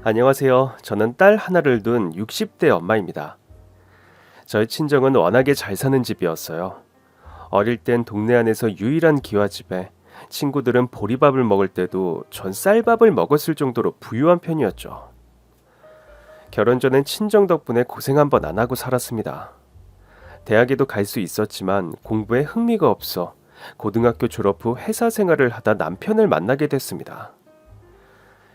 안녕하세요. 저는 딸 하나를 둔 60대 엄마입니다. 저희 친정은 워낙에 잘 사는 집이었어요. 어릴 땐 동네 안에서 유일한 기와집에 친구들은 보리밥을 먹을 때도 전 쌀밥을 먹었을 정도로 부유한 편이었죠. 결혼 전엔 친정 덕분에 고생 한 번 안 하고 살았습니다. 대학에도 갈 수 있었지만 공부에 흥미가 없어 고등학교 졸업 후 회사 생활을 하다 남편을 만나게 됐습니다.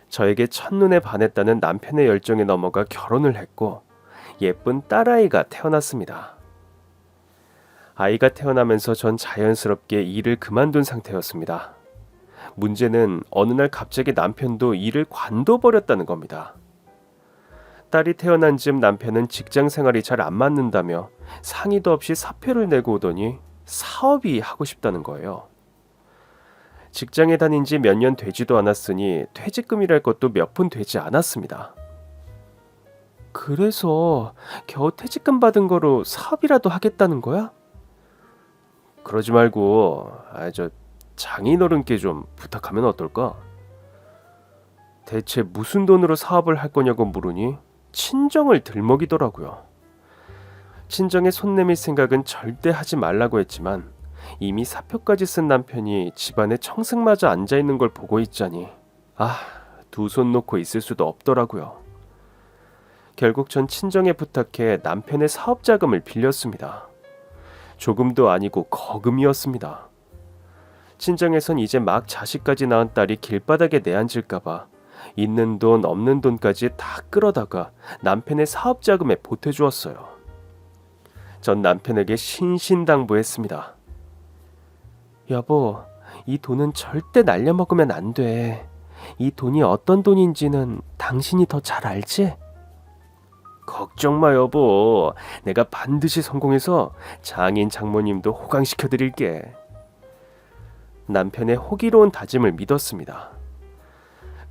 저에게 첫눈에 반했다는 남편의 열정에 넘어가 결혼을 했고 예쁜 딸아이가 태어났습니다. 아이가 태어나면서 전 자연스럽게 일을 그만둔 상태였습니다. 문제는 어느 날 갑자기 남편도 일을 관둬버렸다는 겁니다. 딸이 태어난 즈음 남편은 직장 생활이 잘 안 맞는다며 상의도 없이 사표를 내고 오더니 사업이 하고 싶다는 거예요. 직장에 다닌 지 몇 년 되지도 않았으니 퇴직금이랄 것도 몇 푼 되지 않았습니다. 그래서 겨우 퇴직금 받은 거로 사업이라도 하겠다는 거야? 그러지 말고 저 장인어른께 좀 부탁하면 어떨까? 대체 무슨 돈으로 사업을 할 거냐고 물으니 친정을 들먹이더라고요. 친정에 손 내밀 생각은 절대 하지 말라고 했지만 이미 사표까지 쓴 남편이 집안에 청승마저 앉아있는 걸 보고 있자니 두 손 놓고 있을 수도 없더라고요. 결국 전 친정에 부탁해 남편의 사업 자금을 빌렸습니다. 조금도 아니고 거금이었습니다. 친정에선 이제 막 자식까지 낳은 딸이 길바닥에 내앉을까봐 있는 돈 없는 돈까지 다 끌어다가 남편의 사업 자금에 보태주었어요. 전 남편에게 신신당부했습니다. 여보, 이 돈은 절대 날려먹으면 안 돼. 이 돈이 어떤 돈인지는 당신이 더 잘 알지? 걱정 마 여보. 내가 반드시 성공해서 장인 장모님도 호강시켜 드릴게. 남편의 호기로운 다짐을 믿었습니다.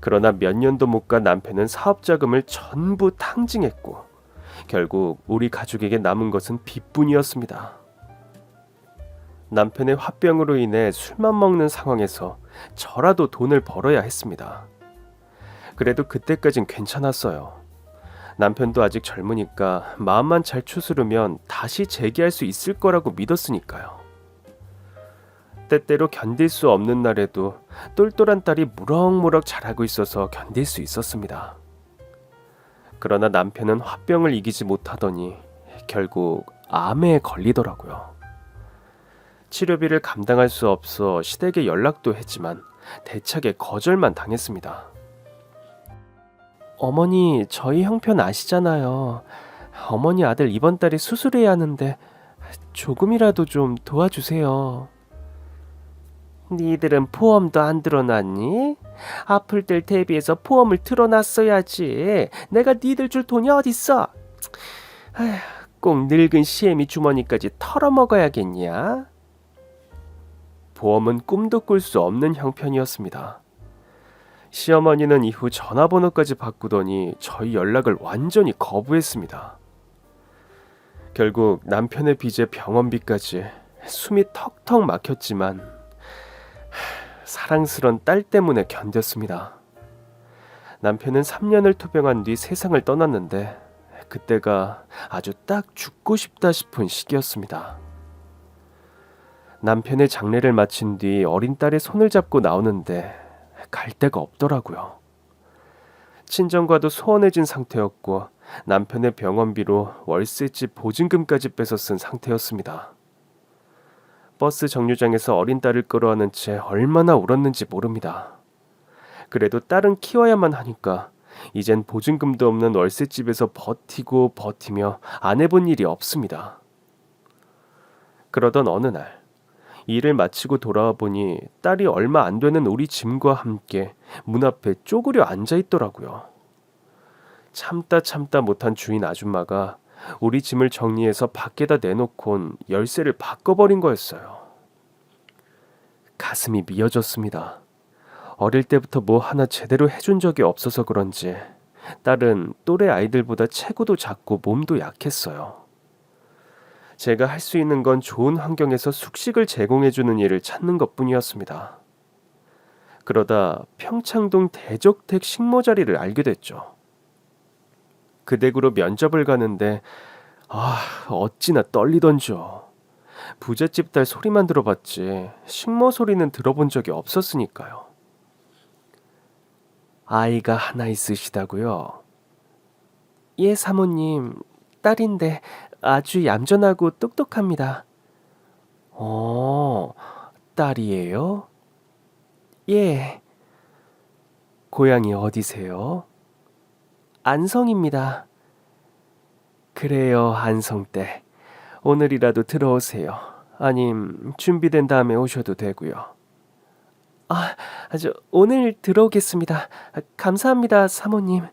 그러나 몇 년도 못 가 남편은 사업 자금을 전부 탕진했고 결국 우리 가족에게 남은 것은 빚뿐이었습니다. 남편의 화병으로 인해 술만 먹는 상황에서 저라도 돈을 벌어야 했습니다. 그래도 그때까진 괜찮았어요. 남편도 아직 젊으니까 마음만 잘 추스르면 다시 재기할 수 있을 거라고 믿었으니까요. 때때로 견딜 수 없는 날에도 똘똘한 딸이 무럭무럭 자라고 있어서 견딜 수 있었습니다. 그러나 남편은 화병을 이기지 못하더니 결국 암에 걸리더라고요. 치료비를 감당할 수 없어 시댁에 연락도 했지만 대차게 거절만 당했습니다. 어머니, 저희 형편 아시잖아요. 어머니 아들 이번 달에 수술해야 하는데 조금이라도 좀 도와주세요. 니들은 보험도 안 들어놨니? 아플 때 대비해서 보험을 들어놨어야지. 내가 니들 줄 돈이 어딨어? 꼭 늙은 시애미 주머니까지 털어먹어야겠냐? 보험은 꿈도 꿀 수 없는 형편이었습니다. 시어머니는 이후 전화번호까지 바꾸더니 저희 연락을 완전히 거부했습니다. 결국 남편의 빚에 병원비까지 숨이 턱턱 막혔지만 사랑스런 딸 때문에 견뎠습니다. 남편은 3년을 투병한 뒤 세상을 떠났는데 그때가 아주 딱 죽고 싶다 싶은 시기였습니다. 남편의 장례를 마친 뒤 어린 딸의 손을 잡고 나오는데 갈 데가 없더라고요. 친정과도 소원해진 상태였고 남편의 병원비로 월세집 보증금까지 뺏어 쓴 상태였습니다. 버스 정류장에서 어린 딸을 끌어안은 채 얼마나 울었는지 모릅니다. 그래도 딸은 키워야만 하니까 이젠 보증금도 없는 월세집에서 버티고 버티며 안 해본 일이 없습니다. 그러던 어느 날 일을 마치고 돌아와 보니 딸이 얼마 안 되는 우리 짐과 함께 문 앞에 쪼그려 앉아 있더라고요. 참다 못한 주인 아줌마가 우리 짐을 정리해서 밖에다 내놓곤 열쇠를 바꿔버린 거였어요. 가슴이 미어졌습니다. 어릴 때부터 뭐 하나 제대로 해준 적이 없어서 그런지 딸은 또래 아이들보다 체구도 작고 몸도 약했어요. 제가 할 수 있는 건 좋은 환경에서 숙식을 제공해주는 일을 찾는 것뿐이었습니다. 그러다 평창동 대저택 식모 자리를 알게 됐죠. 그 댁으로 면접을 가는데 아, 어찌나 떨리던지요. 부잣집 딸 소리만 들어봤지 식모 소리는 들어본 적이 없었으니까요. 아이가 하나 있으시다고요? 예, 사모님. 딸인데 아주 얌전하고 똑똑합니다. 어, 딸이에요? 예. 고향이 어디세요? 안성입니다. 그래요, 안성댁. 오늘이라도 들어오세요. 아님 준비된 다음에 오셔도 되고요. 아, 오늘 들어오겠습니다. 감사합니다, 사모님.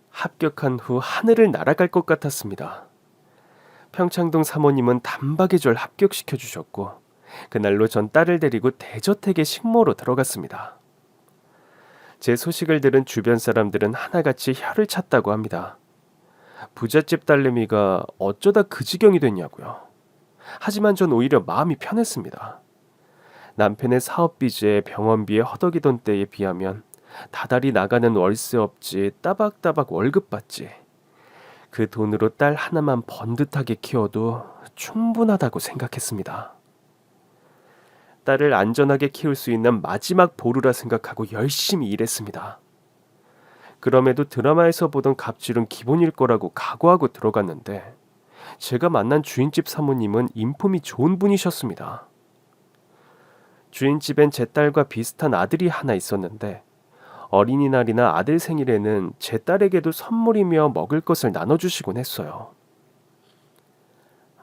합격한 후 하늘을 날아갈 것 같았습니다. 평창동 사모님은 단박에 절 합격시켜 주셨고 그날로 전 딸을 데리고 대저택의 식모로 들어갔습니다. 제 소식을 들은 주변 사람들은 하나같이 혀를 찼다고 합니다. 부잣집 딸내미가 어쩌다 그 지경이 됐냐고요. 하지만 전 오히려 마음이 편했습니다. 남편의 사업비제, 병원비에 허덕이던 때에 비하면 다달이 나가는 월세 없지 따박따박 월급 받지. 그 돈으로 딸 하나만 번듯하게 키워도 충분하다고 생각했습니다. 딸을 안전하게 키울 수 있는 마지막 보루라 생각하고 열심히 일했습니다. 그럼에도 드라마에서 보던 갑질은 기본일 거라고 각오하고 들어갔는데 제가 만난 주인집 사모님은 인품이 좋은 분이셨습니다. 주인집엔 제 딸과 비슷한 아들이 하나 있었는데 어린이날이나 아들 생일에는 제 딸에게도 선물이며 먹을 것을 나눠주시곤 했어요.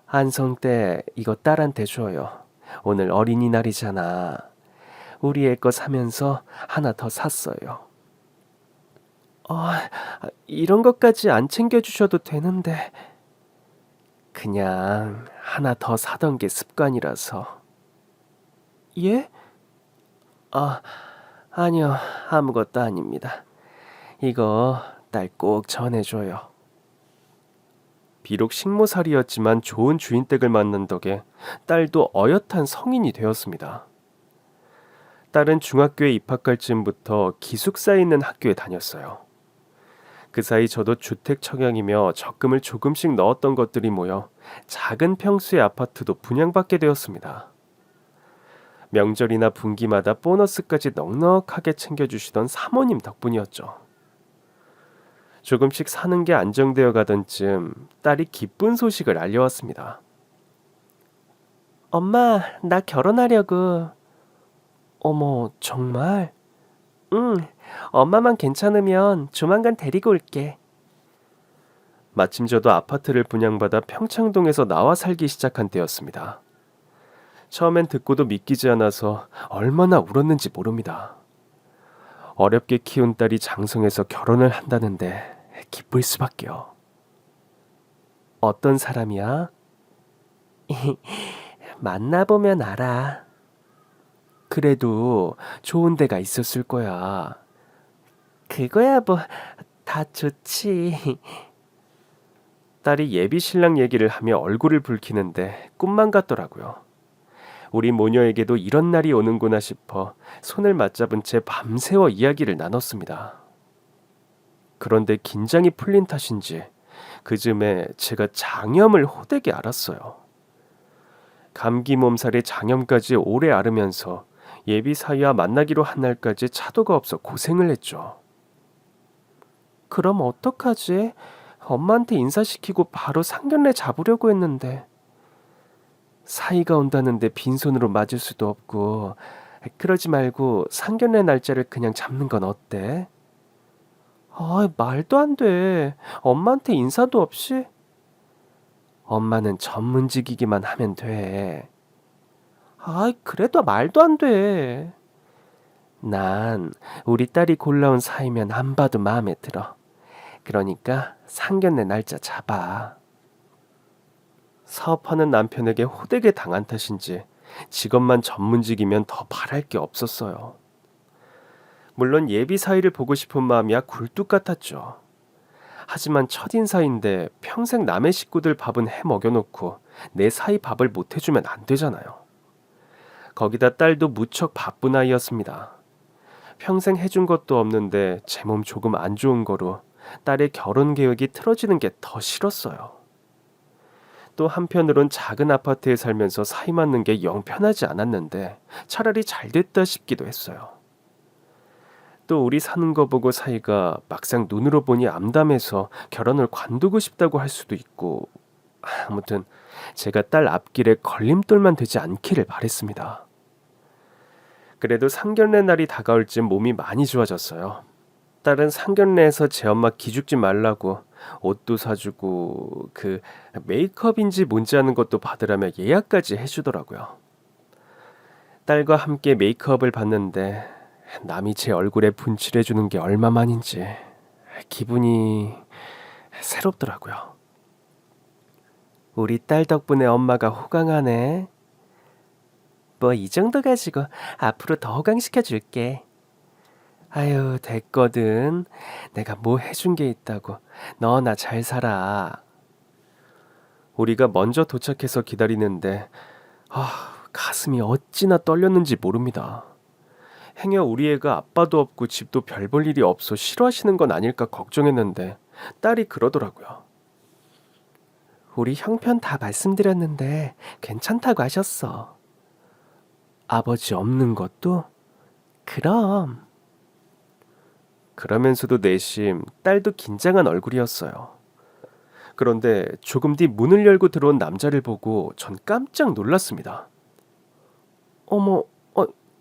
한성 때 이거 딸한테 줘요. 오늘 어린이날이잖아. 우리 애 거 사면서 하나 더 샀어요. 이런 것까지 안 챙겨주셔도 되는데 그냥 하나 더 사던 게 습관이라서. 예? 아니요. 아무것도 아닙니다. 이거 딸 꼭 전해줘요. 비록 식모살이였지만 좋은 주인댁을 만난 덕에 딸도 어엿한 성인이 되었습니다. 딸은 중학교에 입학할 즈음부터 기숙사에 있는 학교에 다녔어요. 그 사이 저도 주택 청약이며 적금을 조금씩 넣었던 것들이 모여 작은 평수의 아파트도 분양받게 되었습니다. 명절이나 분기마다 보너스까지 넉넉하게 챙겨주시던 사모님 덕분이었죠. 조금씩 사는 게 안정되어 가던 즈음 딸이 기쁜 소식을 알려왔습니다. 엄마, 나 결혼하려고. 어머, 정말? 응, 엄마만 괜찮으면 조만간 데리고 올게. 마침 저도 아파트를 분양받아 평창동에서 나와 살기 시작한 때였습니다. 처음엔 듣고도 믿기지 않아서 얼마나 울었는지 모릅니다. 어렵게 키운 딸이 장성해서 결혼을 한다는데 기쁠 수밖에요. 어떤 사람이야? 만나보면 알아. 그래도 좋은 데가 있었을 거야. 그거야 뭐 다 좋지. 딸이 예비 신랑 얘기를 하며 얼굴을 붉히는데 꿈만 같더라고요. 우리 모녀에게도 이런 날이 오는구나 싶어 손을 맞잡은 채 밤새워 이야기를 나눴습니다. 그런데 긴장이 풀린 탓인지 그 즈음에 제가 장염을 호되게 앓았어요. 감기 몸살에 장염까지 오래 앓으면서 예비 사위와 만나기로 한 날까지 차도가 없어 고생을 했죠. 그럼 어떡하지? 엄마한테 인사시키고 바로 상견례 잡으려고 했는데. 사이가 온다는데 빈손으로 맞을 수도 없고 그러지 말고 상견례 날짜를 그냥 잡는 건 어때? 말도 안 돼. 엄마한테 인사도 없이? 엄마는 전문직이기만 하면 돼. 그래도 말도 안 돼. 난 우리 딸이 골라온 사이면 안 봐도 마음에 들어. 그러니까 상견례 날짜 잡아. 사업하는 남편에게 호되게 당한 탓인지 직업만 전문직이면 더 바랄 게 없었어요. 물론 예비 사위를 보고 싶은 마음이야 굴뚝 같았죠. 하지만 첫인사인데 평생 남의 식구들 밥은 해 먹여놓고 내 사위 밥을 못 해주면 안 되잖아요. 거기다 딸도 무척 바쁜 아이였습니다. 평생 해준 것도 없는데 제 몸 조금 안 좋은 거로 딸의 결혼 계획이 틀어지는 게 더 싫었어요. 또 한편으론 작은 아파트에 살면서 사이 맞는 게 영 편하지 않았는데 차라리 잘 됐다 싶기도 했어요. 또 우리 사는 거 보고 사이가 막상 눈으로 보니 암담해서 결혼을 관두고 싶다고 할 수도 있고, 아무튼 제가 딸 앞길에 걸림돌만 되지 않기를 바랬습니다. 그래도 상견례 날이 다가올 즈음 몸이 많이 좋아졌어요. 딸은 상견례에서 제 엄마 기죽지 말라고 옷도 사주고 그 메이크업인지 뭔지 아는 것도 받으라며 예약까지 해주더라고요. 딸과 함께 메이크업을 받는데 남이 제 얼굴에 분칠해주는 게 얼마만인지 기분이 새롭더라고요. 우리 딸 덕분에 엄마가 호강하네. 뭐 이 정도 가지고 앞으로 더 호강시켜 줄게. 아유, 됐거든. 내가 뭐 해준 게 있다고. 너 나 잘 살아. 우리가 먼저 도착해서 기다리는데 가슴이 어찌나 떨렸는지 모릅니다. 행여 우리 애가 아빠도 없고 집도 별 볼 일이 없어 싫어하시는 건 아닐까 걱정했는데 딸이 그러더라고요. 우리 형편 다 말씀드렸는데 괜찮다고 하셨어. 아버지 없는 것도? 그럼. 그러면서도 내심 딸도 긴장한 얼굴이었어요. 그런데 조금 뒤 문을 열고 들어온 남자를 보고 전 깜짝 놀랐습니다. 어머,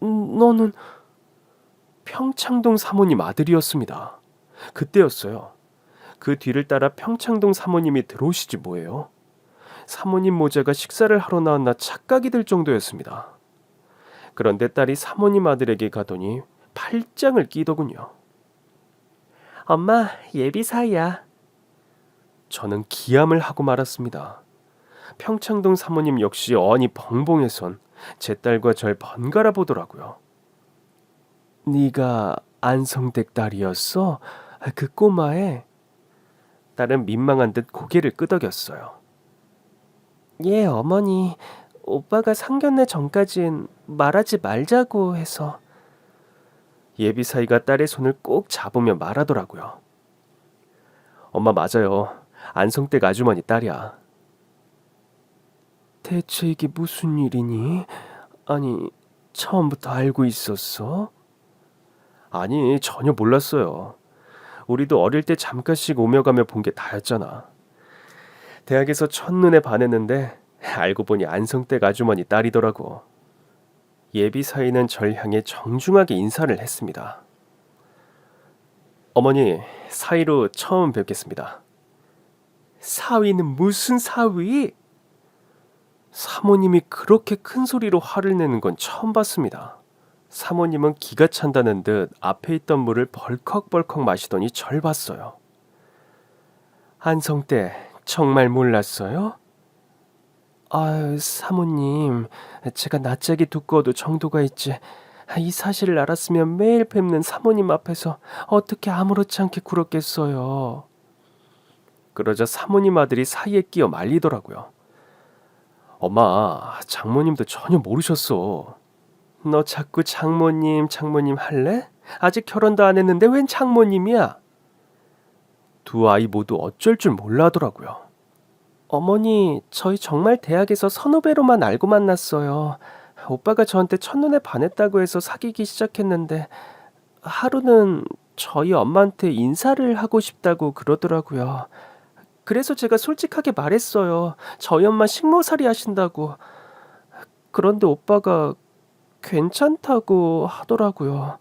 너는 평창동 사모님 아들이었습니다. 그때였어요. 그 뒤를 따라 평창동 사모님이 들어오시지 뭐예요. 사모님 모자가 식사를 하러 나왔나 착각이 들 정도였습니다. 그런데 딸이 사모님 아들에게 가더니 팔짱을 끼더군요. 엄마, 예비 사이야. 저는 기함을 하고 말았습니다. 평창동 사모님 역시 어안이 벙벙해선 제 딸과 절 번갈아 보더라고요. 네가 안성댁 딸이었어? 그 꼬마애? 딸은 민망한 듯 고개를 끄덕였어요. 예, 어머니. 오빠가 상견례 전까진 말하지 말자고 해서. 예비 사이가 딸의 손을 꼭 잡으며 말하더라고요. 엄마 맞아요. 안성댁 아주머니 딸이야. 대체 이게 무슨 일이니? 아니, 처음부터 알고 있었어? 아니, 전혀 몰랐어요. 우리도 어릴 때 잠깐씩 오며 가며 본 게 다였잖아. 대학에서 첫눈에 반했는데 알고 보니 안성댁 아주머니 딸이더라고. 예비 사위는 절 향해 정중하게 인사를 했습니다. 어머니, 사위로 처음 뵙겠습니다. 사위는 무슨 사위? 사모님이 그렇게 큰 소리로 화를 내는 건 처음 봤습니다. 사모님은 기가 찬다는 듯 앞에 있던 물을 벌컥벌컥 마시더니 절 봤어요. 안성댁 정말 몰랐어요? 아유, 사모님, 제가 낯짝이 두꺼워도 정도가 있지. 이 사실을 알았으면 매일 뵙는 사모님 앞에서 어떻게 아무렇지 않게 굴었겠어요. 그러자 사모님 아들이 사이에 끼어 말리더라고요. 엄마, 장모님도 전혀 모르셨어. 너 자꾸 장모님 할래? 아직 결혼도 안 했는데 웬 장모님이야? 두 아이 모두 어쩔 줄 몰라 하더라고요. 어머니, 저희 정말 대학에서 선후배로만 알고 만났어요. 오빠가 저한테 첫눈에 반했다고 해서 사귀기 시작했는데 하루는 저희 엄마한테 인사를 하고 싶다고 그러더라고요. 그래서 제가 솔직하게 말했어요. 저희 엄마 식모살이 하신다고. 그런데 오빠가 괜찮다고 하더라고요.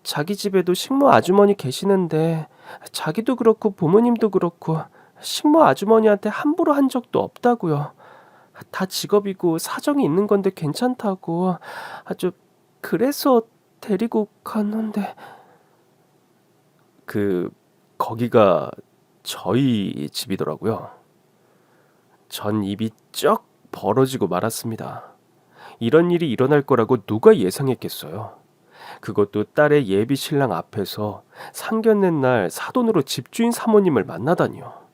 자기 집에도 식모 아주머니 계시는데 자기도 그렇고 부모님도 그렇고 식모 아주머니한테 함부로 한 적도 없다고요. 다 직업이고 사정이 있는 건데 괜찮다고. 아주 그래서 데리고 갔는데 거기가 저희 집이더라고요. 전 입이 쩍 벌어지고 말았습니다. 이런 일이 일어날 거라고 누가 예상했겠어요. 그것도 딸의 예비 신랑 앞에서 상견례 날 사돈으로 집주인 사모님을 만나다니요.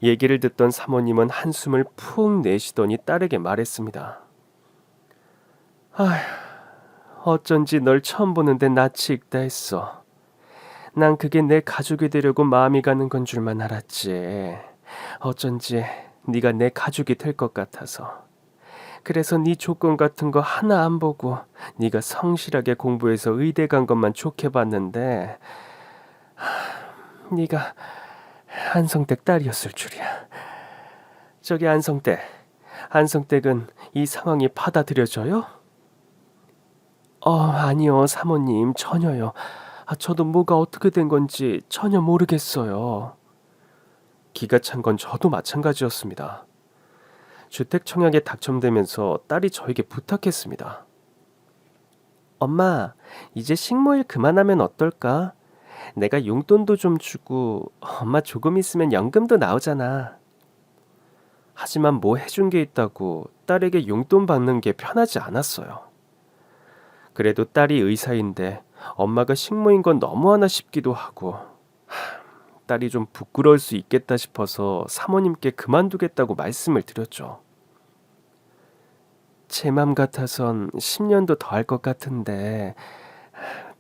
얘기를 듣던 사모님은 한숨을 푹 내쉬더니 딸에게 말했습니다. 아휴, 어쩐지 널 처음 보는데 낯이 익다 했어. 난 그게 내 가족이 되려고 마음이 가는 건 줄만 알았지. 어쩐지 네가 내 가족이 될 것 같아서. 그래서 네 조건 같은 거 하나 안 보고 네가 성실하게 공부해서 의대 간 것만 좋게 봤는데 네가 안성댁 딸이었을 줄이야. 저기 안성댁, 안성댁은 이 상황이 받아들여져요? 아니요, 사모님, 전혀요. 저도 뭐가 어떻게 된 건지 전혀 모르겠어요. 기가 찬 건 저도 마찬가지였습니다. 주택 청약에 당첨되면서 딸이 저에게 부탁했습니다. 엄마, 이제 식모일 그만하면 어떨까? 내가 용돈도 좀 주고 엄마 조금 있으면 연금도 나오잖아. 하지만 뭐 해준 게 있다고 딸에게 용돈 받는 게 편하지 않았어요. 그래도 딸이 의사인데 엄마가 식모인 건 너무하나 싶기도 하고 딸이 좀 부끄러울 수 있겠다 싶어서 사모님께 그만두겠다고 말씀을 드렸죠. 제 맘 같아선 10년도 더 할 것 같은데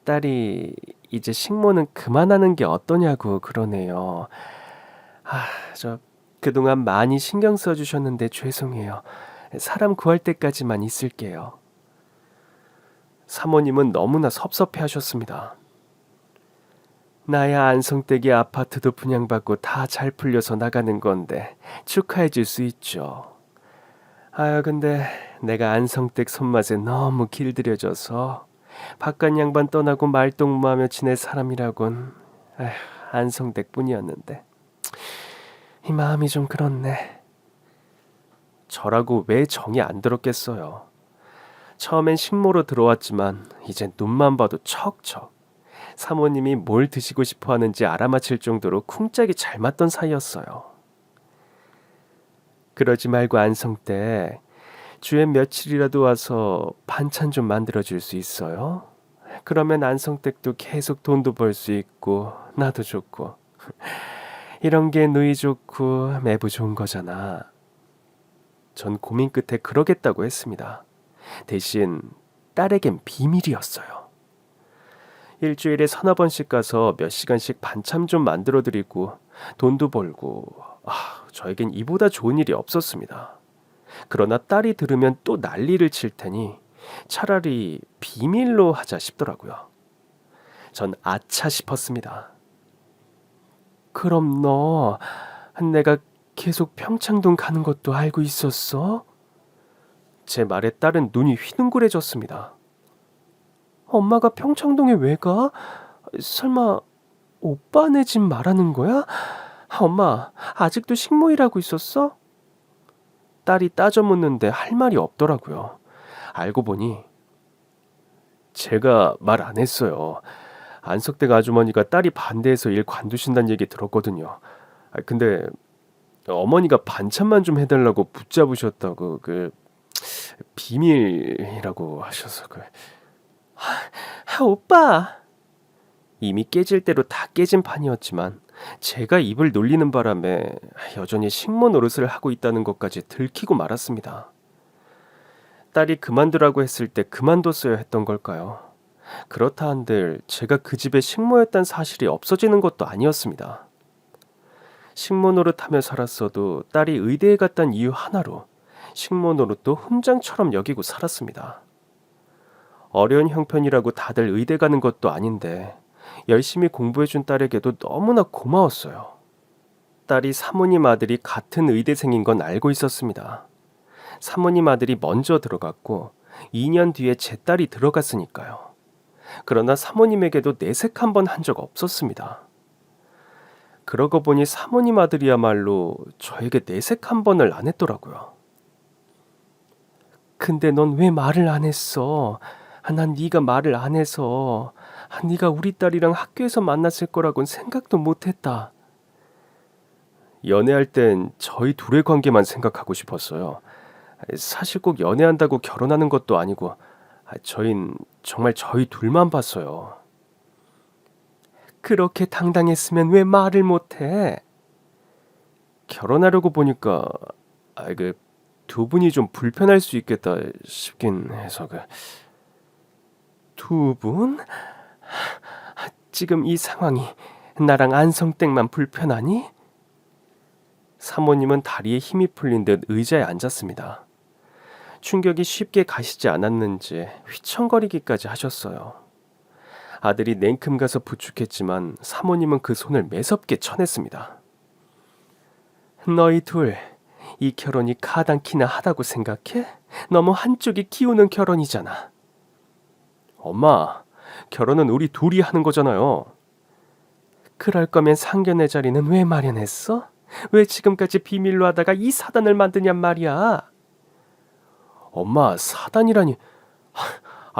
딸이 이제 식모는 그만하는 게 어떠냐고 그러네요. 저 그동안 많이 신경 써주셨는데 죄송해요. 사람 구할 때까지만 있을게요. 사모님은 너무나 섭섭해 하셨습니다. 나야 안성댁이 아파트도 분양받고 다 잘 풀려서 나가는 건데 축하해 줄 수 있죠. 근데 내가 안성댁 손맛에 너무 길들여져서 바깥 양반 떠나고 말동무하며 지낼 사람이라곤 안성댁 뿐이었는데 이 마음이 좀 그렇네. 저라고 왜 정이 안 들었겠어요. 처음엔 식모로 들어왔지만 이젠 눈만 봐도 척척. 사모님이 뭘 드시고 싶어 하는지 알아맞힐 정도로 쿵짝이 잘 맞던 사이였어요. 그러지 말고 안성댁 주에 며칠이라도 와서 반찬 좀 만들어줄 수 있어요? 그러면 안성댁도 계속 돈도 벌 수 있고 나도 좋고 이런 게 누이 좋고 매부 좋은 거잖아. 전 고민 끝에 그러겠다고 했습니다. 대신 딸에겐 비밀이었어요. 일주일에 서너 번씩 가서 몇 시간씩 반찬 좀 만들어드리고 돈도 벌고 저에겐 이보다 좋은 일이 없었습니다. 그러나 딸이 들으면 또 난리를 칠 테니 차라리 비밀로 하자 싶더라고요. 전 아차 싶었습니다. 그럼 너 내가 계속 평창동 가는 것도 알고 있었어? 제 말에 딸은 눈이 휘둥그레졌습니다. 엄마가 평창동에 왜 가? 설마 오빠네 집 말하는 거야? 엄마, 아직도 식모일하고 있었어? 딸이 따져 묻는데 할 말이 없더라고요. 알고 보니 제가 말 안 했어요. 안석댁 아주머니가 딸이 반대해서 일 관두신다는 얘기 들었거든요. 근데 어머니가 반찬만 좀 해달라고 붙잡으셨다고 비밀이라고 하셔서 오빠! 이미 깨질 대로 다 깨진 판이었지만 제가 입을 놀리는 바람에 여전히 식모 노릇을 하고 있다는 것까지 들키고 말았습니다. 딸이 그만두라고 했을 때 그만뒀어야 했던 걸까요? 그렇다 한들 제가 그 집의 식모였단 사실이 없어지는 것도 아니었습니다. 식모 노릇하며 살았어도 딸이 의대에 갔단 이유 하나로 식모 노릇도 훈장처럼 여기고 살았습니다. 어려운 형편이라고 다들 의대 가는 것도 아닌데 열심히 공부해준 딸에게도 너무나 고마웠어요. 딸이 사모님 아들이 같은 의대생인 건 알고 있었습니다. 사모님 아들이 먼저 들어갔고 2년 뒤에 제 딸이 들어갔으니까요. 그러나 사모님에게도 내색 한 번 한 적 없었습니다. 그러고 보니 사모님 아들이야말로 저에게 내색 한 번을 안 했더라고요. 근데 넌 왜 말을 안 했어? 난 네가 말을 안 해서 네가 우리 딸이랑 학교에서 만났을 거라고는 생각도 못했다. 연애할 땐 저희 둘의 관계만 생각하고 싶었어요. 사실 꼭 연애한다고 결혼하는 것도 아니고 저흰 정말 저희 둘만 봤어요. 그렇게 당당했으면 왜 말을 못해? 결혼하려고 보니까 두 분이 좀 불편할 수 있겠다 싶긴 해서 두 분? 지금 이 상황이 나랑 안성댁만 불편하니? 사모님은 다리에 힘이 풀린 듯 의자에 앉았습니다. 충격이 쉽게 가시지 않았는지 휘청거리기까지 하셨어요. 아들이 냉큼 가서 부축했지만 사모님은 그 손을 매섭게 쳐냈습니다. 너희 둘, 이 결혼이 가당키나 하다고 생각해? 너무 한쪽이 키우는 결혼이잖아. 엄마, 결혼은 우리 둘이 하는 거잖아요. 그럴 거면 상견례 자리는 왜 마련했어? 왜 지금까지 비밀로 하다가 이 사단을 만드냔 말이야. 엄마, 사단이라니.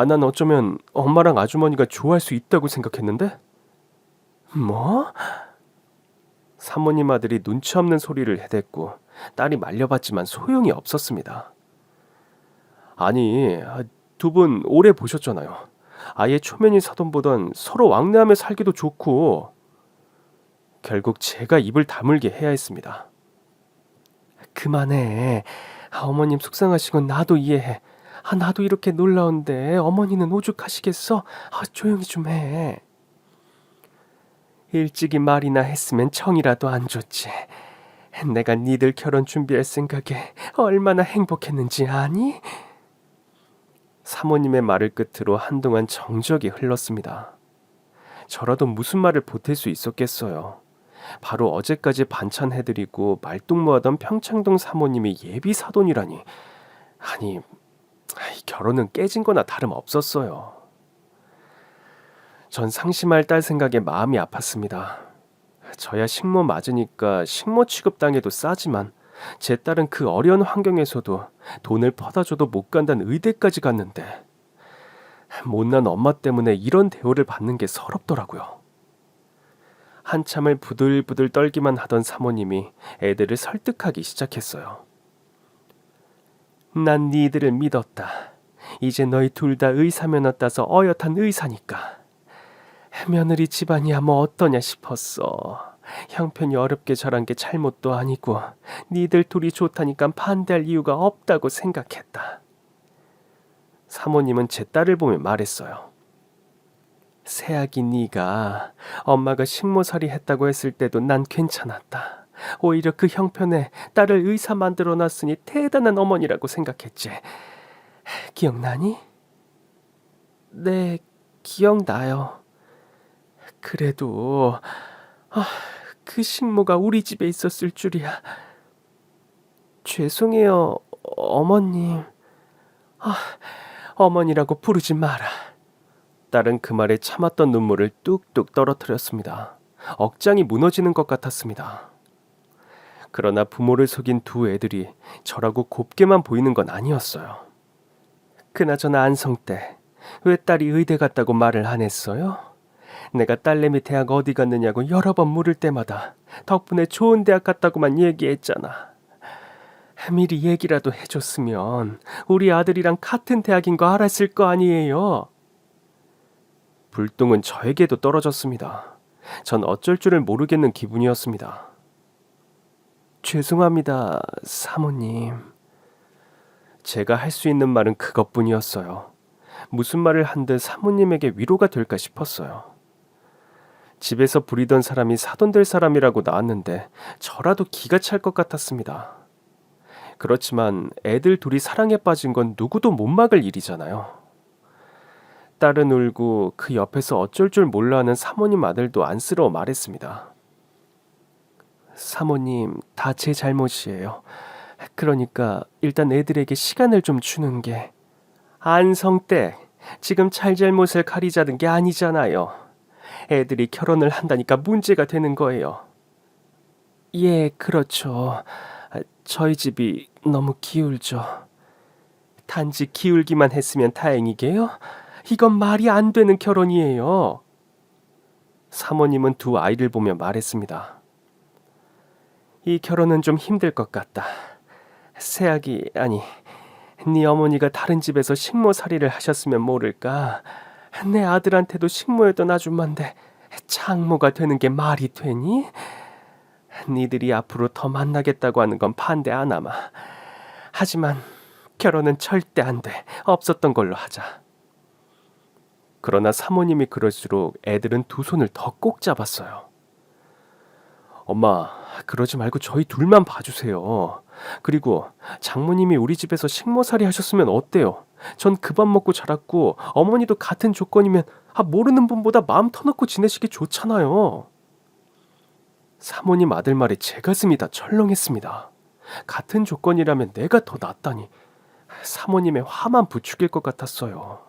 난 어쩌면 엄마랑 아주머니가 좋아할 수 있다고 생각했는데? 뭐? 사모님 아들이 눈치 없는 소리를 해댔고 딸이 말려봤지만 소용이 없었습니다. 아니, 두 분 오래 보셨잖아요. 아예 초면인 사돈보단 서로 왕래하며 살기도 좋고. 결국 제가 입을 다물게 해야 했습니다. 그만해. 어머님 속상하시건 나도 이해해. 나도 이렇게 놀라운데 어머니는 오죽하시겠어? 조용히 좀 해. 일찍이 말이나 했으면 청이라도 안 좋지. 내가 니들 결혼 준비할 생각에 얼마나 행복했는지 아니? 사모님의 말을 끝으로 한동안 정적이 흘렀습니다. 저라도 무슨 말을 보탤 수 있었겠어요. 바로 어제까지 반찬 해드리고 말동무하던 평창동 사모님이 예비 사돈이라니. 아니, 결혼은 깨진 거나 다름없었어요. 전 상심할 딸 생각에 마음이 아팠습니다. 저야 식모 맞으니까 식모 취급당해도 싸지만 제 딸은 그 어려운 환경에서도 돈을 퍼다줘도 못 간다는 의대까지 갔는데 못난 엄마 때문에 이런 대우를 받는 게 서럽더라고요. 한참을 부들부들 떨기만 하던 사모님이 애들을 설득하기 시작했어요. 난 니들을 믿었다. 이제 너희 둘 다 의사 면허 따서 어엿한 의사니까. 며느리 집안이야 뭐 어떠냐 싶었어. 형편이 어렵게 자란 게 잘못도 아니고 니들 둘이 좋다니까 반대할 이유가 없다고 생각했다. 사모님은 제 딸을 보며 말했어요. 새아기 네가 엄마가 식모살이 했다고 했을 때도 난 괜찮았다. 오히려 그 형편에 딸을 의사 만들어놨으니 대단한 어머니라고 생각했지. 기억나니? 네, 기억나요. 그래도 그 식모가 우리 집에 있었을 줄이야. 죄송해요, 어머님. 어머니라고 부르지 마라. 딸은 그 말에 참았던 눈물을 뚝뚝 떨어뜨렸습니다. 억장이 무너지는 것 같았습니다. 그러나 부모를 속인 두 애들이 저라고 곱게만 보이는 건 아니었어요. 그나저나 안성 때 왜 딸이 의대 갔다고 말을 안 했어요? 내가 딸내미 대학 어디 갔느냐고 여러 번 물을 때마다 덕분에 좋은 대학 갔다고만 얘기했잖아. 미리 얘기라도 해줬으면 우리 아들이랑 같은 대학인 거 알았을 거 아니에요. 불똥은 저에게도 떨어졌습니다. 전 어쩔 줄을 모르겠는 기분이었습니다. 죄송합니다, 사모님. 제가 할 수 있는 말은 그것뿐이었어요. 무슨 말을 한 듯 사모님에게 위로가 될까 싶었어요. 집에서 부리던 사람이 사돈 될 사람이라고 나왔는데 저라도 기가 찰 것 같았습니다. 그렇지만 애들 둘이 사랑에 빠진 건 누구도 못 막을 일이잖아요. 딸은 울고 그 옆에서 어쩔 줄 몰라 하는 사모님 아들도 안쓰러워 말했습니다. 사모님, 다 제 잘못이에요. 그러니까 일단 애들에게 시간을 좀 주는 게. 안성댁, 지금 잘잘못을 가리자는 게 아니잖아요. 애들이 결혼을 한다니까 문제가 되는 거예요. 예, 그렇죠. 저희 집이 너무 기울죠. 단지 기울기만 했으면 다행이게요. 이건 말이 안 되는 결혼이에요. 사모님은 두 아이를 보며 말했습니다. 이 결혼은 좀 힘들 것 같다. 새아기, 아니, 네 어머니가 다른 집에서 식모살이를 하셨으면 모를까. 내 아들한테도 식모였던 아줌마인데 장모가 되는 게 말이 되니? 니들이 앞으로 더 만나겠다고 하는 건 반대 안 하마. 하지만 결혼은 절대 안 돼. 없었던 걸로 하자. 그러나 사모님이 그럴수록 애들은 두 손을 더 꼭 잡았어요. 엄마, 그러지 말고 저희 둘만 봐주세요. 그리고 장모님이 우리 집에서 식모살이 하셨으면 어때요? 전 그 밥 먹고 자랐고 어머니도 같은 조건이면 모르는 분보다 마음 터놓고 지내시기 좋잖아요. 사모님 아들 말에 제 가슴이 다 철렁했습니다. 같은 조건이라면 내가 더 낫다니. 사모님의 화만 부추길 것 같았어요.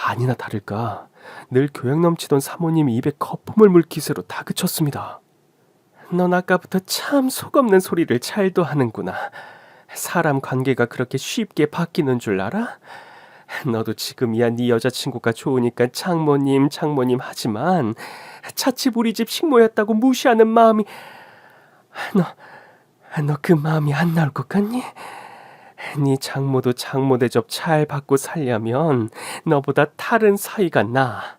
아니나 다를까 늘 교양 넘치던 사모님이 입에 거품을 물 기세로 다그쳤습니다. 넌 아까부터 참 속없는 소리를 잘도 하는구나. 사람 관계가 그렇게 쉽게 바뀌는 줄 알아? 너도 지금이야 네 여자친구가 좋으니까 장모님 하지만 자칫 우리 집 식모였다고 무시하는 마음이 너 그 마음이 안 나올 것 같니? 네 장모도 장모 대접 잘 받고 살려면 너보다 다른 사이가 나.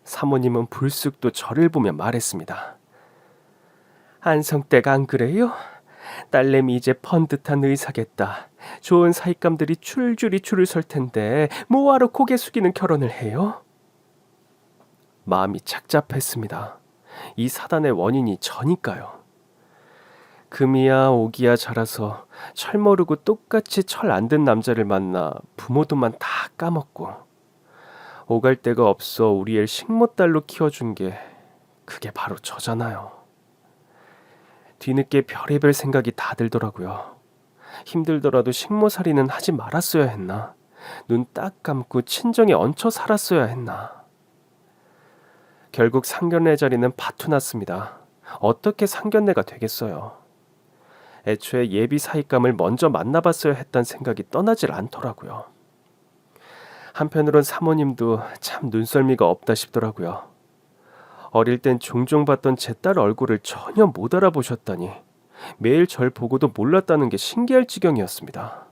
사모님은 불쑥 또 저를 보며 말했습니다. 안성댁 안 그래요? 딸내미 이제 번듯한 의사겠다. 좋은 사익감들이 줄줄이 줄을 설 텐데 뭐하러 고개 숙이는 결혼을 해요? 마음이 착잡했습니다. 이 사단의 원인이 저니까요. 금이야 오기야 자라서 철 모르고 똑같이 철 안 든 남자를 만나 부모 돈만 다 까먹고 오갈 데가 없어 우리 애 식모딸로 키워준 게 그게 바로 저잖아요. 뒤늦게 별의별 생각이 다 들더라고요. 힘들더라도 식모살이는 하지 말았어야 했나? 눈 딱 감고 친정에 얹혀 살았어야 했나? 결국 상견례 자리는 파투났습니다. 어떻게 상견례가 되겠어요? 애초에 예비 사익감을 먼저 만나봤어야 했단 생각이 떠나질 않더라고요. 한편으론 사모님도 참 눈썰미가 없다 싶더라고요. 어릴 땐 종종 봤던 제 딸 얼굴을 전혀 못 알아보셨다니 매일 절 보고도 몰랐다는 게 신기할 지경이었습니다.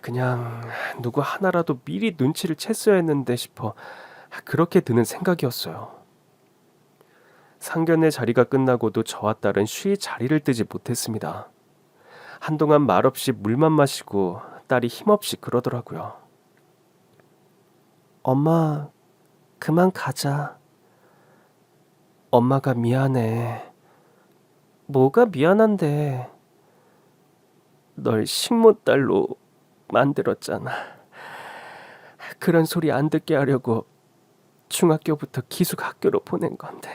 그냥 누구 하나라도 미리 눈치를 챘어야 했는데 싶어 그렇게 드는 생각이었어요. 상견례 자리가 끝나고도 저와 딸은 쉬이 자리를 뜨지 못했습니다. 한동안 말없이 물만 마시고 딸이 힘없이 그러더라고요. 엄마, 그만 가자. 엄마가 미안해. 뭐가 미안한데? 널 식모딸로 만들었잖아. 그런 소리 안 듣게 하려고 중학교부터 기숙 학교로 보낸 건데.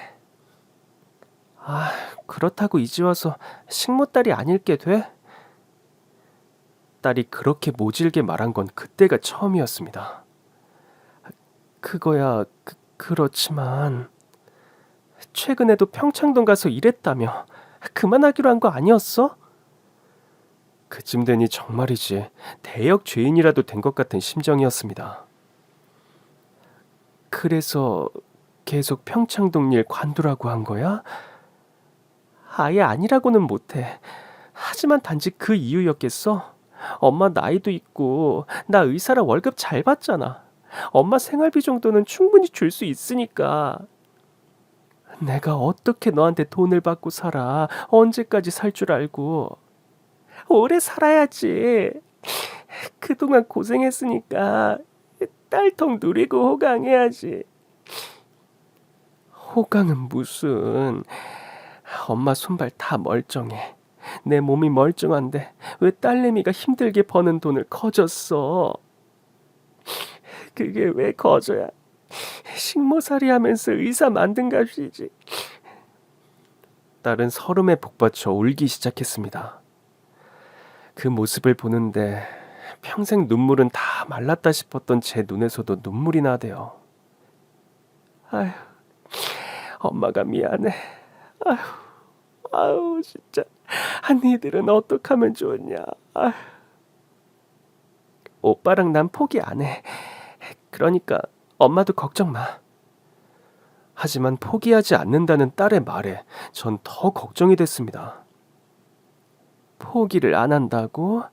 그렇다고 이제 와서 식모딸이 아닐게 돼? 딸이 그렇게 모질게 말한 건 그때가 처음이었습니다. 그거야 그렇지만 최근에도 평창동 가서 일했다며 그만하기로 한 거 아니었어? 그쯤 되니 정말이지 대역 죄인이라도 된 것 같은 심정이었습니다. 그래서 계속 평창동 일 관두라고 한 거야? 아예 아니라고는 못해. 하지만 단지 그 이유였겠어? 엄마 나이도 있고 나 의사라 월급 잘 받잖아. 엄마 생활비 정도는 충분히 줄 수 있으니까. 내가 어떻게 너한테 돈을 받고 살아? 언제까지 살 줄 알고. 오래 살아야지. 그동안 고생했으니까 딸통 누리고 호강해야지. 호강은 무슨. 엄마 손발 다 멀쩡해. 내 몸이 멀쩡한데 왜 딸내미가 힘들게 버는 돈을 거졌어? 그게 왜 거져야 식모살이 하면서 의사 만든 값이지. 딸은 설움에 복받쳐 울기 시작했습니다. 그 모습을 보는데 평생 눈물은 다 말랐다 싶었던 제 눈에서도 눈물이 나대요. 아휴, 엄마가 미안해. 아휴, 진짜. 니들은 어떡하면 좋냐. 아휴. 오빠랑 난 포기 안 해. 그러니까 엄마도 걱정 마. 하지만 포기하지 않는다는 딸의 말에 전 더 걱정이 됐습니다. 포기를 안 한다고?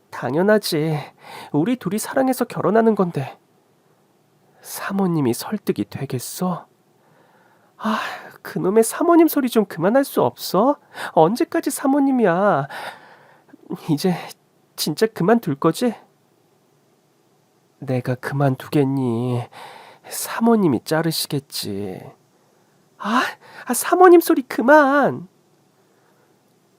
당연하지. 우리 둘이 사랑해서 결혼하는 건데. 사모님이 설득이 되겠어? 그놈의 사모님 소리 좀 그만할 수 없어? 언제까지 사모님이야? 이제 진짜 그만둘 거지? 내가 그만두겠니? 사모님이 자르시겠지. 아, 사모님 소리 그만!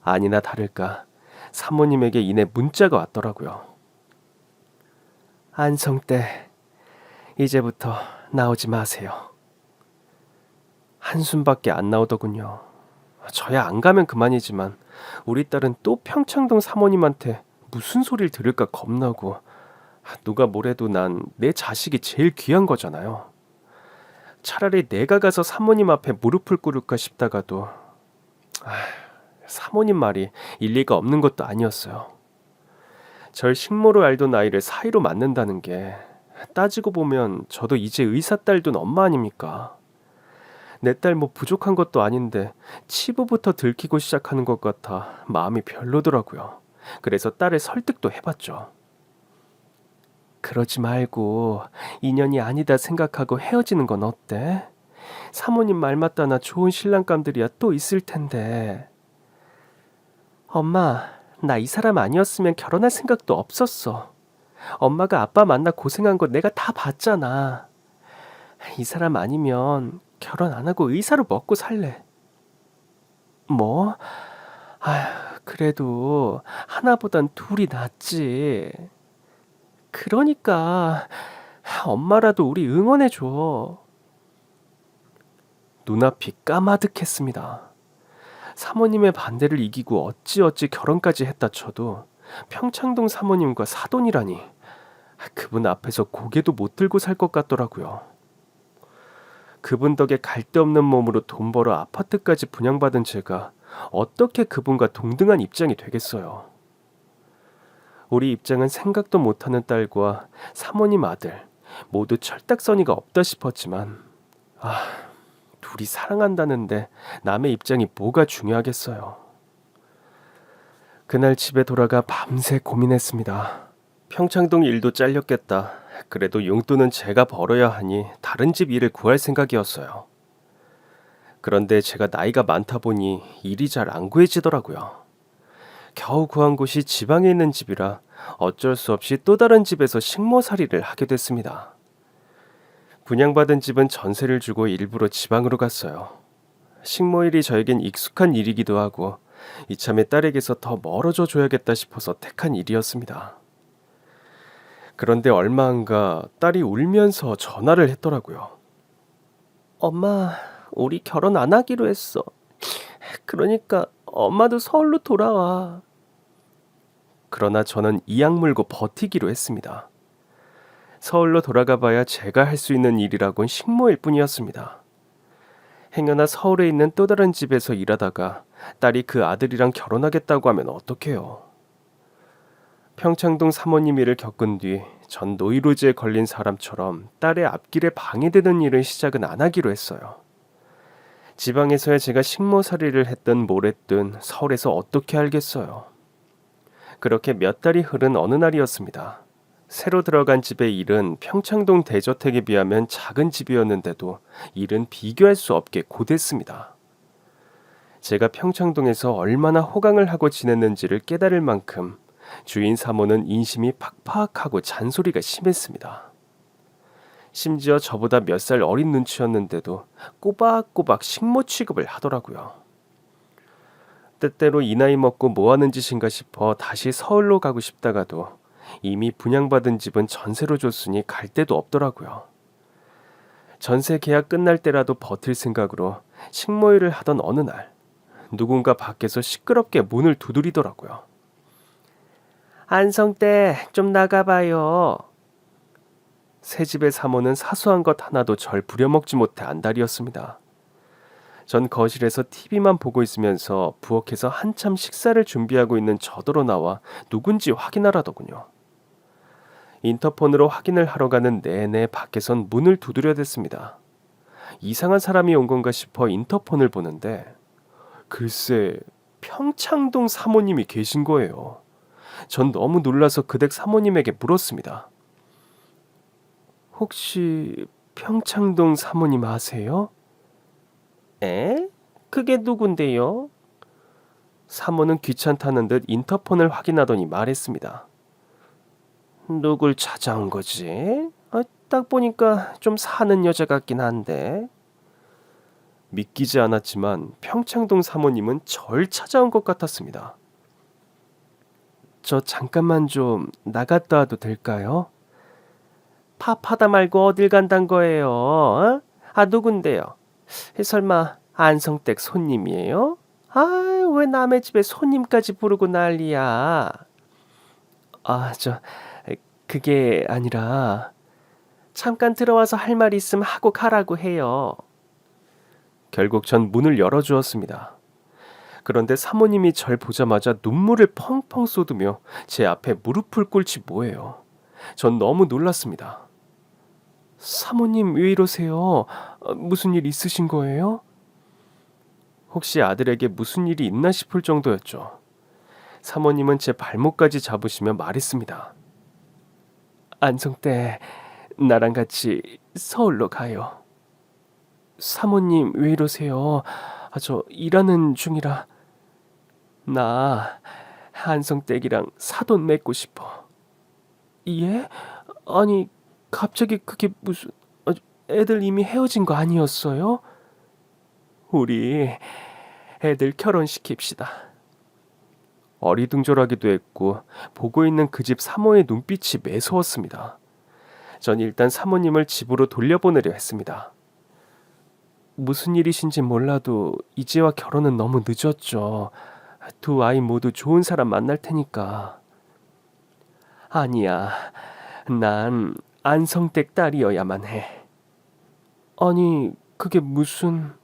아니나 다를까 사모님에게 이내 문자가 왔더라고요. 안성때, 이제부터 나오지 마세요. 한숨밖에 안 나오더군요. 저야 안 가면 그만이지만 우리 딸은 또 평창동 사모님한테 무슨 소리를 들을까 겁나고, 누가 뭐래도 난 내 자식이 제일 귀한 거잖아요. 차라리 내가 가서 사모님 앞에 무릎을 꿇을까 싶다가도 사모님 말이 일리가 없는 것도 아니었어요. 절 식모로 알던 아이를 사이로 맞는다는 게 따지고 보면 저도 이제 의사 딸 둔 엄마 아닙니까? 내 딸 뭐 부족한 것도 아닌데 치부부터 들키고 시작하는 것 같아 마음이 별로더라고요. 그래서 딸을 설득도 해봤죠. 그러지 말고 인연이 아니다 생각하고 헤어지는 건 어때? 사모님 말 맞다나 좋은 신랑감들이야 또 있을 텐데. 엄마, 나 이 사람 아니었으면 결혼할 생각도 없었어. 엄마가 아빠 만나 고생한 거 내가 다 봤잖아. 이 사람 아니면 결혼 안 하고 의사로 먹고 살래. 뭐? 그래도 하나보단 둘이 낫지. 그러니까 엄마라도 우리 응원해줘. 눈앞이 까마득했습니다. 사모님의 반대를 이기고 어찌어찌 결혼까지 했다 쳐도 평창동 사모님과 사돈이라니, 그분 앞에서 고개도 못 들고 살 것 같더라고요. 그분 덕에 갈데없는 몸으로 돈 벌어 아파트까지 분양받은 제가 어떻게 그분과 동등한 입장이 되겠어요. 우리 입장은 생각도 못하는 딸과 사모님 아들 모두 철딱서니가 없다 싶었지만, 둘이 사랑한다는데 남의 입장이 뭐가 중요하겠어요. 그날 집에 돌아가 밤새 고민했습니다. 평창동 일도 잘렸겠다. 그래도 용돈은 제가 벌어야 하니 다른 집 일을 구할 생각이었어요. 그런데 제가 나이가 많다 보니 일이 잘 안 구해지더라고요. 겨우 구한 곳이 지방에 있는 집이라 어쩔 수 없이 또 다른 집에서 식모살이를 하게 됐습니다. 분양받은 집은 전세를 주고 일부러 지방으로 갔어요. 식모일이 저에겐 익숙한 일이기도 하고 이참에 딸에게서 더 멀어져 줘야겠다 싶어서 택한 일이었습니다. 그런데 얼마 안가 딸이 울면서 전화를 했더라고요. 엄마, 우리 결혼 안 하기로 했어. 그러니까 엄마도 서울로 돌아와. 그러나 저는 이악 물고 버티기로 했습니다. 서울로 돌아가 봐야 제가 할 수 있는 일이라곤 식모일 뿐이었습니다. 행여나 서울에 있는 또 다른 집에서 일하다가 딸이 그 아들이랑 결혼하겠다고 하면 어떡해요. 평창동 사모님 일을 겪은 뒤 전 노이로즈에 걸린 사람처럼 딸의 앞길에 방해되는 일을 시작은 안 하기로 했어요. 지방에서야 제가 식모살이를 했든 뭘 했든 서울에서 어떻게 알겠어요. 그렇게 몇 달이 흐른 어느 날이었습니다. 새로 들어간 집의 일은 평창동 대저택에 비하면 작은 집이었는데도 일은 비교할 수 없게 고됐습니다. 제가 평창동에서 얼마나 호강을 하고 지냈는지를 깨달을 만큼 주인 사모는 인심이 팍팍하고 잔소리가 심했습니다. 심지어 저보다 몇 살 어린 눈치였는데도 꼬박꼬박 식모 취급을 하더라고요. 때때로 이 나이 먹고 뭐 하는 짓인가 싶어 다시 서울로 가고 싶다가도 이미 분양받은 집은 전세로 줬으니 갈 데도 없더라고요. 전세 계약 끝날 때라도 버틸 생각으로 식모일을 하던 어느 날 누군가 밖에서 시끄럽게 문을 두드리더라고요. 안성때 좀 나가봐요. 새 집의 사모는 사소한 것 하나도 절 부려먹지 못해 안달이었습니다. 전 거실에서 TV만 보고 있으면서 부엌에서 한참 식사를 준비하고 있는 저더러 나와 누군지 확인하라더군요. 인터폰으로 확인을 하러 가는 내내 밖에선 문을 두드려댔습니다. 이상한 사람이 온 건가 싶어 인터폰을 보는데 글쎄 평창동 사모님이 계신 거예요. 전 너무 놀라서 그댁 사모님에게 물었습니다. 혹시 평창동 사모님 아세요? 에? 그게 누군데요? 사모는 귀찮다는 듯 인터폰을 확인하더니 말했습니다. 누굴 찾아온 거지? 딱 보니까 좀 사는 여자 같긴 한데. 믿기지 않았지만 평창동 사모님은 절 찾아온 것 같았습니다. 저 잠깐만 좀 나갔다 와도 될까요? 팝하다 말고 어딜 간단 거예요? 어? 누군데요? 설마 안성댁 손님이에요? 왜 남의 집에 손님까지 부르고 난리야? 저 그게 아니라 잠깐 들어와서 할 말 있으면 하고 가라고 해요. 결국 전 문을 열어주었습니다. 그런데 사모님이 절 보자마자 눈물을 펑펑 쏟으며 제 앞에 무릎을 꿇지 뭐예요. 전 너무 놀랐습니다. 사모님 왜 이러세요? 무슨 일 있으신 거예요? 혹시 아들에게 무슨 일이 있나 싶을 정도였죠. 사모님은 제 발목까지 잡으시며 말했습니다. 안성댁, 나랑 같이 서울로 가요. 사모님 왜 이러세요? 저 일하는 중이라. 나 안성댁이랑 사돈 맺고 싶어. 예? 아니 갑자기 그게 무슨... 애들 이미 헤어진 거 아니었어요? 우리 애들 결혼시킵시다. 어리둥절하기도 했고 보고 있는 그 집 사모의 눈빛이 매서웠습니다. 전 일단 사모님을 집으로 돌려보내려 했습니다. 무슨 일이신지 몰라도 이제와 결혼은 너무 늦었죠. 두 아이 모두 좋은 사람 만날 테니까. 아니야, 난 안성댁 딸이어야만 해. 아니, 그게 무슨...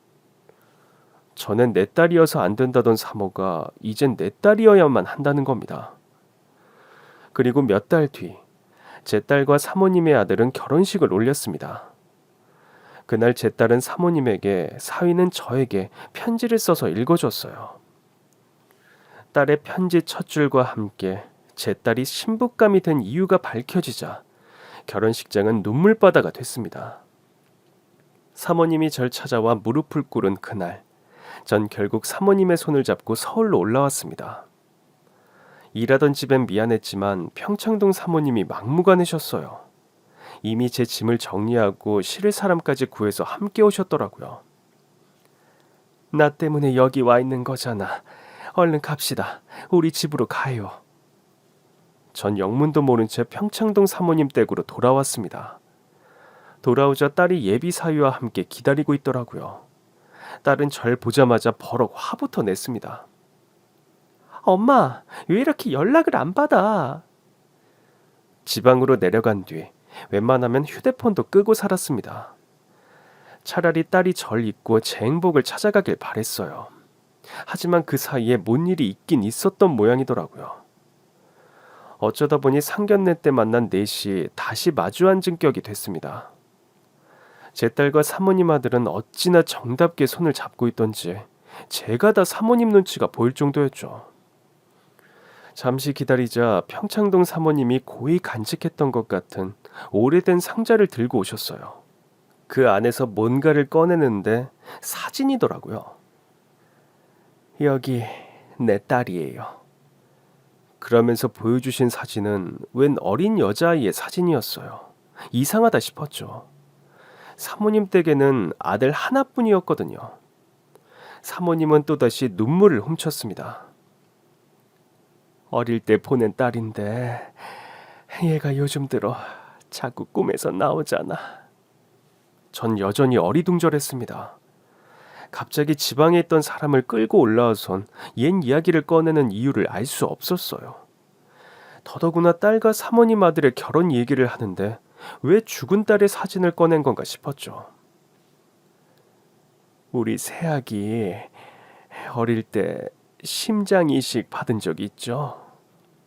전엔 내 딸이어서 안 된다던 사모가 이젠 내 딸이어야만 한다는 겁니다. 그리고 몇 달 뒤, 제 딸과 사모님의 아들은 결혼식을 올렸습니다. 그날 제 딸은 사모님에게, 사위는 저에게 편지를 써서 읽어줬어요. 딸의 편지 첫 줄과 함께 제 딸이 신부감이 된 이유가 밝혀지자 결혼식장은 눈물바다가 됐습니다. 사모님이 절 찾아와 무릎을 꿇은 그날, 전 결국 사모님의 손을 잡고 서울로 올라왔습니다. 일하던 집엔 미안했지만 평창동 사모님이 막무가내셨어요. 이미 제 짐을 정리하고 실을 사람까지 구해서 함께 오셨더라고요. 나 때문에 여기 와 있는 거잖아. 얼른 갑시다. 우리 집으로 가요. 전 영문도 모른 채 평창동 사모님 댁으로 돌아왔습니다. 돌아오자 딸이 예비 사위와 함께 기다리고 있더라고요. 딸은 절 보자마자 버럭 화부터 냈습니다. 엄마, 왜 이렇게 연락을 안 받아? 지방으로 내려간 뒤 웬만하면 휴대폰도 끄고 살았습니다. 차라리 딸이 절 잊고 제 행복을 찾아가길 바랬어요. 하지만 그 사이에 뭔 일이 있긴 있었던 모양이더라고요. 어쩌다 보니 상견례 때 만난 넷이 다시 마주 앉은 격이 됐습니다. 제 딸과 사모님 아들은 어찌나 정답게 손을 잡고 있던지 제가 다 사모님 눈치가 보일 정도였죠. 잠시 기다리자 평창동 사모님이 고이 간직했던 것 같은 오래된 상자를 들고 오셨어요. 그 안에서 뭔가를 꺼내는데 사진이더라고요. 여기 내 딸이에요. 그러면서 보여주신 사진은 웬 어린 여자아이의 사진이었어요. 이상하다 싶었죠. 사모님 댁에는 아들 하나뿐이었거든요. 사모님은 또다시 눈물을 훔쳤습니다. 어릴 때 보낸 딸인데 얘가 요즘 들어 자꾸 꿈에서 나오잖아. 전 여전히 어리둥절했습니다. 갑자기 지방에 있던 사람을 끌고 올라와선 옛 이야기를 꺼내는 이유를 알 수 없었어요. 더더구나 딸과 사모님 아들의 결혼 얘기를 하는데 왜 죽은 딸의 사진을 꺼낸 건가 싶었죠. 우리 새아기 어릴 때 심장 이식 받은 적이 있죠.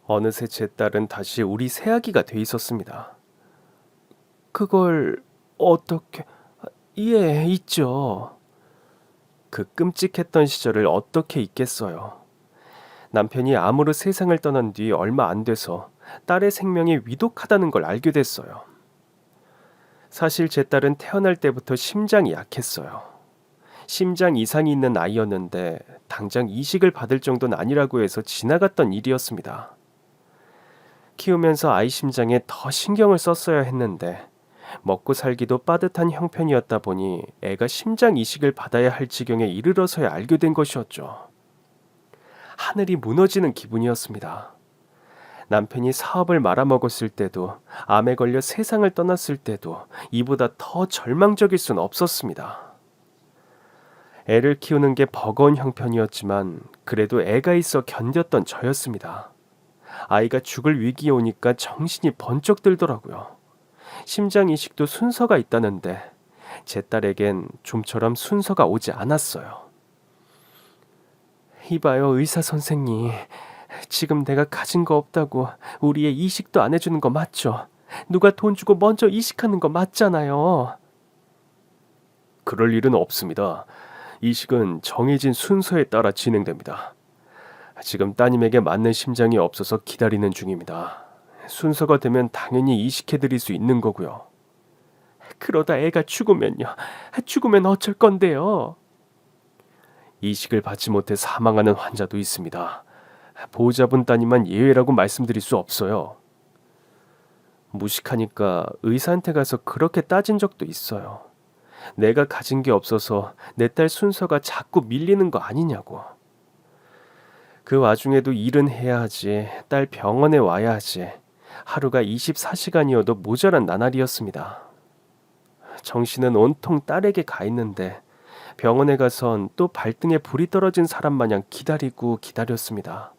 어느새 제 딸은 다시 우리 새아기가 돼 있었습니다. 그걸 어떻게... 예, 있죠. 그 끔찍했던 시절을 어떻게 잊겠어요. 남편이 암으로 세상을 떠난 뒤 얼마 안 돼서 딸의 생명이 위독하다는 걸 알게 됐어요. 사실 제 딸은 태어날 때부터 심장이 약했어요. 심장 이상이 있는 아이였는데 당장 이식을 받을 정도는 아니라고 해서 지나갔던 일이었습니다. 키우면서 아이 심장에 더 신경을 썼어야 했는데 먹고 살기도 빠듯한 형편이었다 보니 애가 심장 이식을 받아야 할 지경에 이르러서야 알게 된 것이었죠. 하늘이 무너지는 기분이었습니다. 남편이 사업을 말아먹었을 때도, 암에 걸려 세상을 떠났을 때도 이보다 더 절망적일 순 없었습니다. 애를 키우는 게 버거운 형편이었지만 그래도 애가 있어 견뎠던 저였습니다. 아이가 죽을 위기에 오니까 정신이 번쩍 들더라고요. 심장 이식도 순서가 있다는데 제 딸에겐 좀처럼 순서가 오지 않았어요. 이봐요, 의사 선생님. 지금 내가 가진 거 없다고 우리 애 이식도 안 해주는 거 맞죠? 누가 돈 주고 먼저 이식하는 거 맞잖아요. 그럴 일은 없습니다. 이식은 정해진 순서에 따라 진행됩니다. 지금 따님에게 맞는 심장이 없어서 기다리는 중입니다. 순서가 되면 당연히 이식해드릴 수 있는 거고요. 그러다 애가 죽으면요. 죽으면 어쩔 건데요. 이식을 받지 못해 사망하는 환자도 있습니다. 보호자분 따님만 예외라고 말씀드릴 수 없어요. 무식하니까 의사한테 가서 그렇게 따진 적도 있어요. 내가 가진 게 없어서 내 딸 순서가 자꾸 밀리는 거 아니냐고. 그 와중에도 일은 해야 하지, 딸 병원에 와야 하지. 하루가 24시간이어도 모자란 나날이었습니다. 정신은 온통 딸에게 가 있는데 병원에 가선 또 발등에 불이 떨어진 사람 마냥 기다리고 기다렸습니다.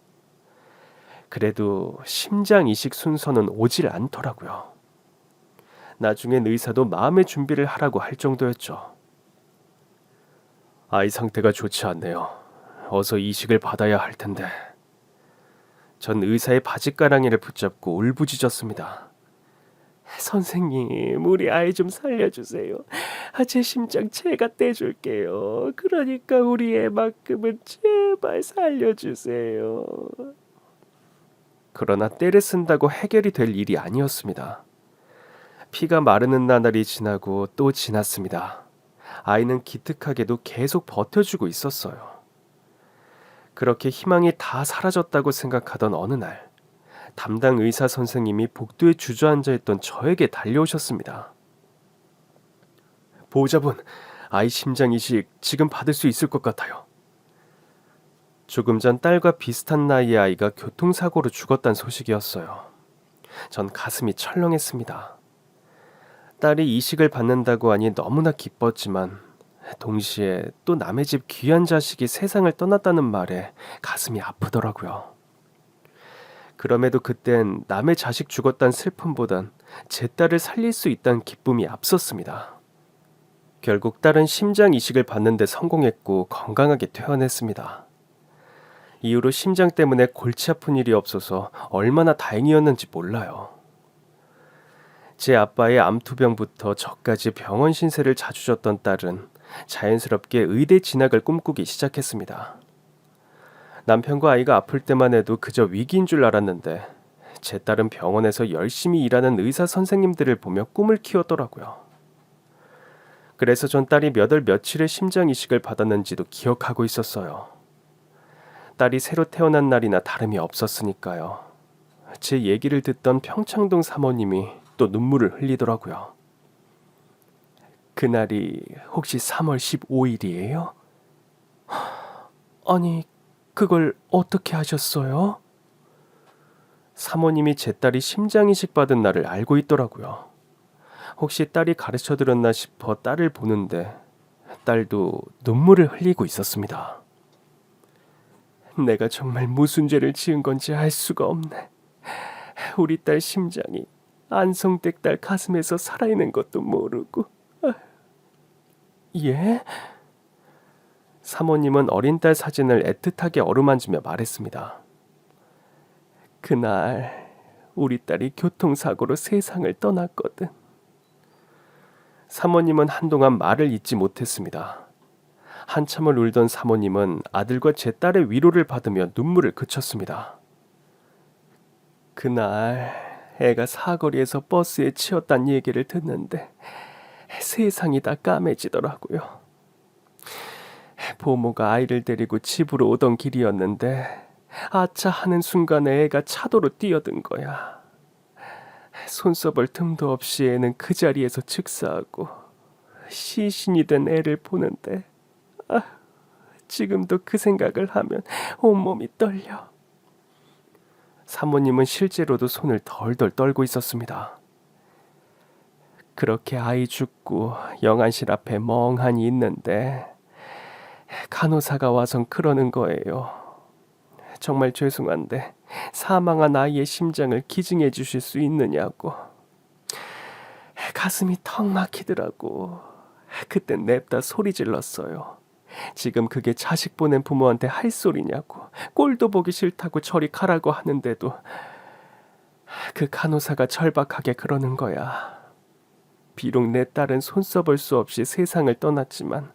그래도 심장 이식 순서는 오질 않더라고요. 나중엔 의사도 마음의 준비를 하라고 할 정도였죠. 아이 상태가 좋지 않네요. 어서 이식을 받아야 할 텐데. 전 의사의 바짓가랑이를 붙잡고 울부짖었습니다. 선생님, 우리 아이 좀 살려주세요. 제 심장 제가 떼줄게요. 그러니까 우리 애만큼은 제발 살려주세요. 그러나 때를 쓴다고 해결이 될 일이 아니었습니다. 피가 마르는 나날이 지나고 또 지났습니다. 아이는 기특하게도 계속 버텨주고 있었어요. 그렇게 희망이 다 사라졌다고 생각하던 어느 날, 담당 의사 선생님이 복도에 주저앉아 있던 저에게 달려오셨습니다. 보호자분, 아이 심장 이식 지금 받을 수 있을 것 같아요. 조금 전 딸과 비슷한 나이의 아이가 교통사고로 죽었다는 소식이었어요. 전 가슴이 철렁했습니다. 딸이 이식을 받는다고 하니 너무나 기뻤지만 동시에 또 남의 집 귀한 자식이 세상을 떠났다는 말에 가슴이 아프더라고요. 그럼에도 그땐 남의 자식 죽었다는 슬픔보단 제 딸을 살릴 수 있다는 기쁨이 앞섰습니다. 결국 딸은 심장 이식을 받는 데 성공했고 건강하게 퇴원했습니다. 이후로 심장 때문에 골치 아픈 일이 없어서 얼마나 다행이었는지 몰라요. 제 아빠의 암투병부터 저까지 병원 신세를 자주 졌던 딸은 자연스럽게 의대 진학을 꿈꾸기 시작했습니다. 남편과 아이가 아플 때만 해도 그저 위기인 줄 알았는데 제 딸은 병원에서 열심히 일하는 의사 선생님들을 보며 꿈을 키웠더라고요. 그래서 전 딸이 몇 월 며칠에 심장 이식을 받았는지도 기억하고 있었어요. 딸이 새로 태어난 날이나 다름이 없었으니까요. 제 얘기를 듣던 평창동 사모님이 또 눈물을 흘리더라고요. 그날이 혹시 3월 15일이에요? 아니, 그걸 어떻게 하셨어요? 사모님이 제 딸이 심장 이식 받은 날을 알고 있더라고요. 혹시 딸이 가르쳐드렸나 싶어 딸을 보는데 딸도 눈물을 흘리고 있었습니다. 내가 정말 무슨 죄를 지은 건지 알 수가 없네. 우리 딸 심장이 안성댁 딸 가슴에서 살아있는 것도 모르고. 예? 사모님은 어린 딸 사진을 애틋하게 어루만지며 말했습니다. 그날 우리 딸이 교통사고로 세상을 떠났거든. 사모님은 한동안 말을 잇지 못했습니다. 한참을 울던 사모님은 아들과 제 딸의 위로를 받으며 눈물을 그쳤습니다. 그날 애가 사거리에서 버스에 치였단 얘기를 듣는데 세상이 다 까매지더라고요. 보모가 아이를 데리고 집으로 오던 길이었는데 아차 하는 순간에 애가 차도로 뛰어든 거야. 손써볼 틈도 없이 애는 그 자리에서 즉사하고 시신이 된 애를 보는데 지금도 그 생각을 하면 온몸이 떨려. 사모님은 실제로도 손을 덜덜 떨고 있었습니다. 그렇게 아이 죽고 영안실 앞에 멍하니 있는데 간호사가 와선 그러는 거예요. 정말 죄송한데 사망한 아이의 심장을 기증해 주실 수 있느냐고. 가슴이 턱 막히더라고. 그땐 냅다 소리 질렀어요. 지금 그게 자식 보낸 부모한테 할 소리냐고. 꼴도 보기 싫다고 저리 가라고 하는데도 그 간호사가 절박하게 그러는 거야. 비록 내 딸은 손써볼 수 없이 세상을 떠났지만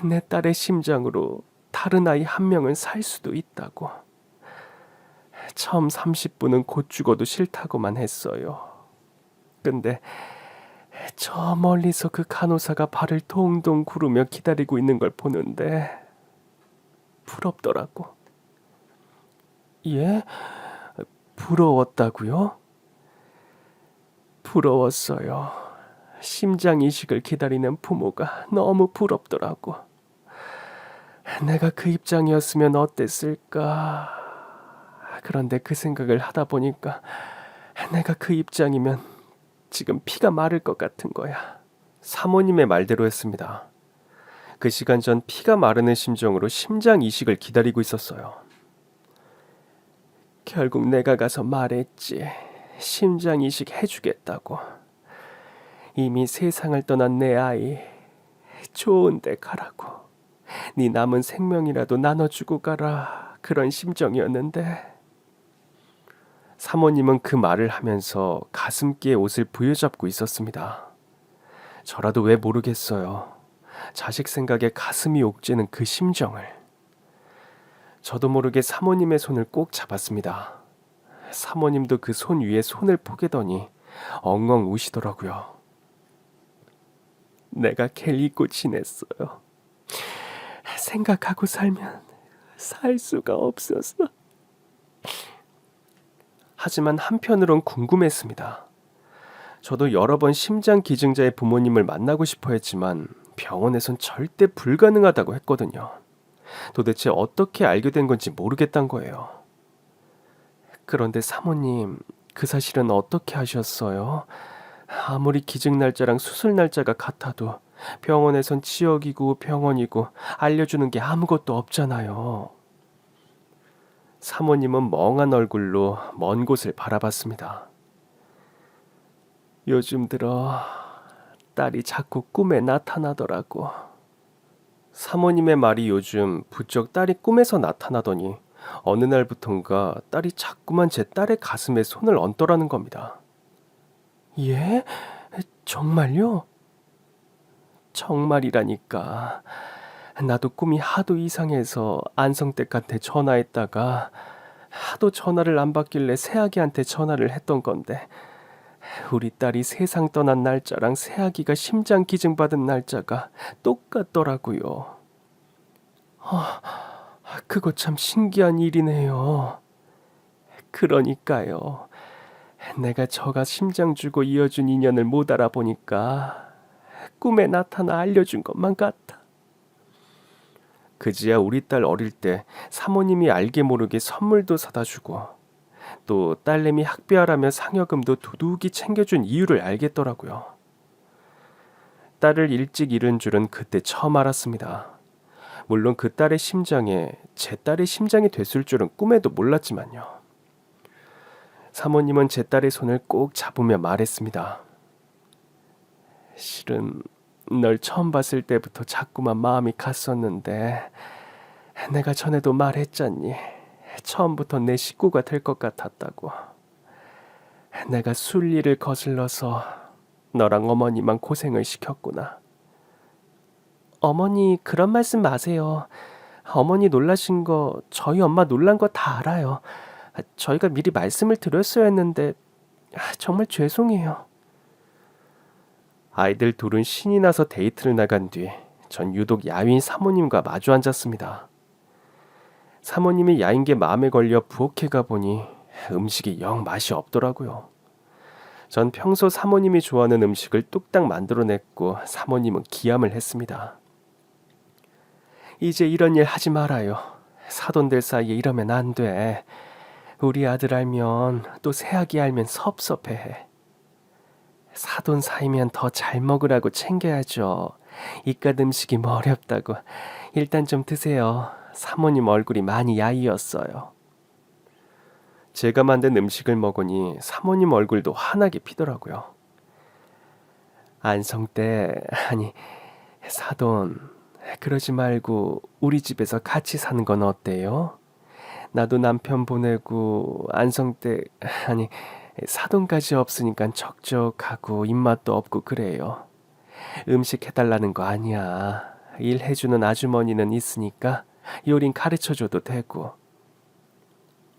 내 딸의 심장으로 다른 아이 한 명은 살 수도 있다고. 처음 30분은 곧 죽어도 싫다고만 했어요. 근데 저 멀리서 그 간호사가 발을 동동 구르며 기다리고 있는 걸 보는데 부럽더라고. 예? 부러웠다고요? 부러웠어요. 심장 이식을 기다리는 부모가 너무 부럽더라고. 내가 그 입장이었으면 어땠을까? 그런데 그 생각을 하다 보니까 내가 그 입장이면 지금 피가 마를 것 같은 거야. 사모님의 말대로였습니다. 그 시간 전 피가 마르는 심정으로 심장 이식을 기다리고 있었어요. 결국 내가 가서 말했지. 심장 이식 해주겠다고. 이미 세상을 떠난 내 아이 좋은 데 가라고. 네 남은 생명이라도 나눠주고 가라. 그런 심정이었는데 사모님은 그 말을 하면서 가슴기에 옷을 부여잡고 있었습니다. 저라도 왜 모르겠어요. 자식 생각에 가슴이 옥죄는 그 심정을. 저도 모르게 사모님의 손을 꼭 잡았습니다. 사모님도 그 손 위에 손을 포개더니 엉엉 우시더라고요. 내가 걔를 잊고 지냈어요. 생각하고 살면 살 수가 없어서. 하지만 한편으론 궁금했습니다. 저도 여러 번 심장 기증자의 부모님을 만나고 싶어 했지만 병원에선 절대 불가능하다고 했거든요. 도대체 어떻게 알게 된 건지 모르겠단 거예요. 그런데 사모님, 그 사실은 어떻게 하셨어요? 아무리 기증 날짜랑 수술 날짜가 같아도 병원에선 지역이고 병원이고 알려주는 게 아무것도 없잖아요. 사모님은 멍한 얼굴로 먼 곳을 바라봤습니다. 요즘 들어 딸이 자꾸 꿈에 나타나더라고. 사모님의 말이 요즘 부쩍 딸이 꿈에서 나타나더니 어느 날부턴가 딸이 자꾸만 제 딸의 가슴에 손을 얹더라는 겁니다. 예? 정말요? 정말이라니까. 나도 꿈이 하도 이상해서 안성댁한테 전화했다가 하도 전화를 안 받길래 새아기한테 전화를 했던 건데 우리 딸이 세상 떠난 날짜랑 새아기가 심장 기증받은 날짜가 똑같더라고요. 그거 참 신기한 일이네요. 그러니까요. 내가 저가 심장 주고 이어준 인연을 못 알아보니까 꿈에 나타나 알려준 것만 같아. 그지야 우리 딸 어릴 때 사모님이 알게 모르게 선물도 사다 주고 또 딸내미 학비하라며 상여금도 두둑이 챙겨준 이유를 알겠더라고요. 딸을 일찍 잃은 줄은 그때 처음 알았습니다. 물론 그 딸의 심장에 제 딸의 심장이 됐을 줄은 꿈에도 몰랐지만요. 사모님은 제 딸의 손을 꼭 잡으며 말했습니다. 실은 널 처음 봤을 때부터 자꾸만 마음이 갔었는데 내가 전에도 말했잖니. 처음부터 내 식구가 될 것 같았다고. 내가 순리를 거슬러서 너랑 어머니만 고생을 시켰구나. 어머니 그런 말씀 마세요. 어머니 놀라신 거 저희 엄마 놀란 거 다 알아요. 저희가 미리 말씀을 드렸어야 했는데 정말 죄송해요. 아이들 둘은 신이 나서 데이트를 나간 뒤 전 유독 야윈 사모님과 마주 앉았습니다. 사모님이 야인 게 마음에 걸려 부엌에 가보니 음식이 영 맛이 없더라고요. 전 평소 사모님이 좋아하는 음식을 뚝딱 만들어냈고 사모님은 기함을 했습니다. 이제 이런 일 하지 말아요. 사돈들 사이에 이러면 안 돼. 우리 아들 알면 또 새아기 알면 섭섭해해. 사돈 사이면 더 잘 먹으라고 챙겨야죠. 이깟 음식이 뭐 어렵다고. 일단 좀 드세요. 사모님 얼굴이 많이 야위었어요. 제가 만든 음식을 먹으니 사모님 얼굴도 환하게 피더라고요. 안성 때, 아니, 사돈, 그러지 말고 우리 집에서 같이 사는 건 어때요? 나도 남편 보내고 안성 때, 아니, 사돈까지 없으니까 적적하고 입맛도 없고 그래요. 음식 해달라는 거 아니야. 일해주는 아주머니는 있으니까 요린 가르쳐줘도 되고.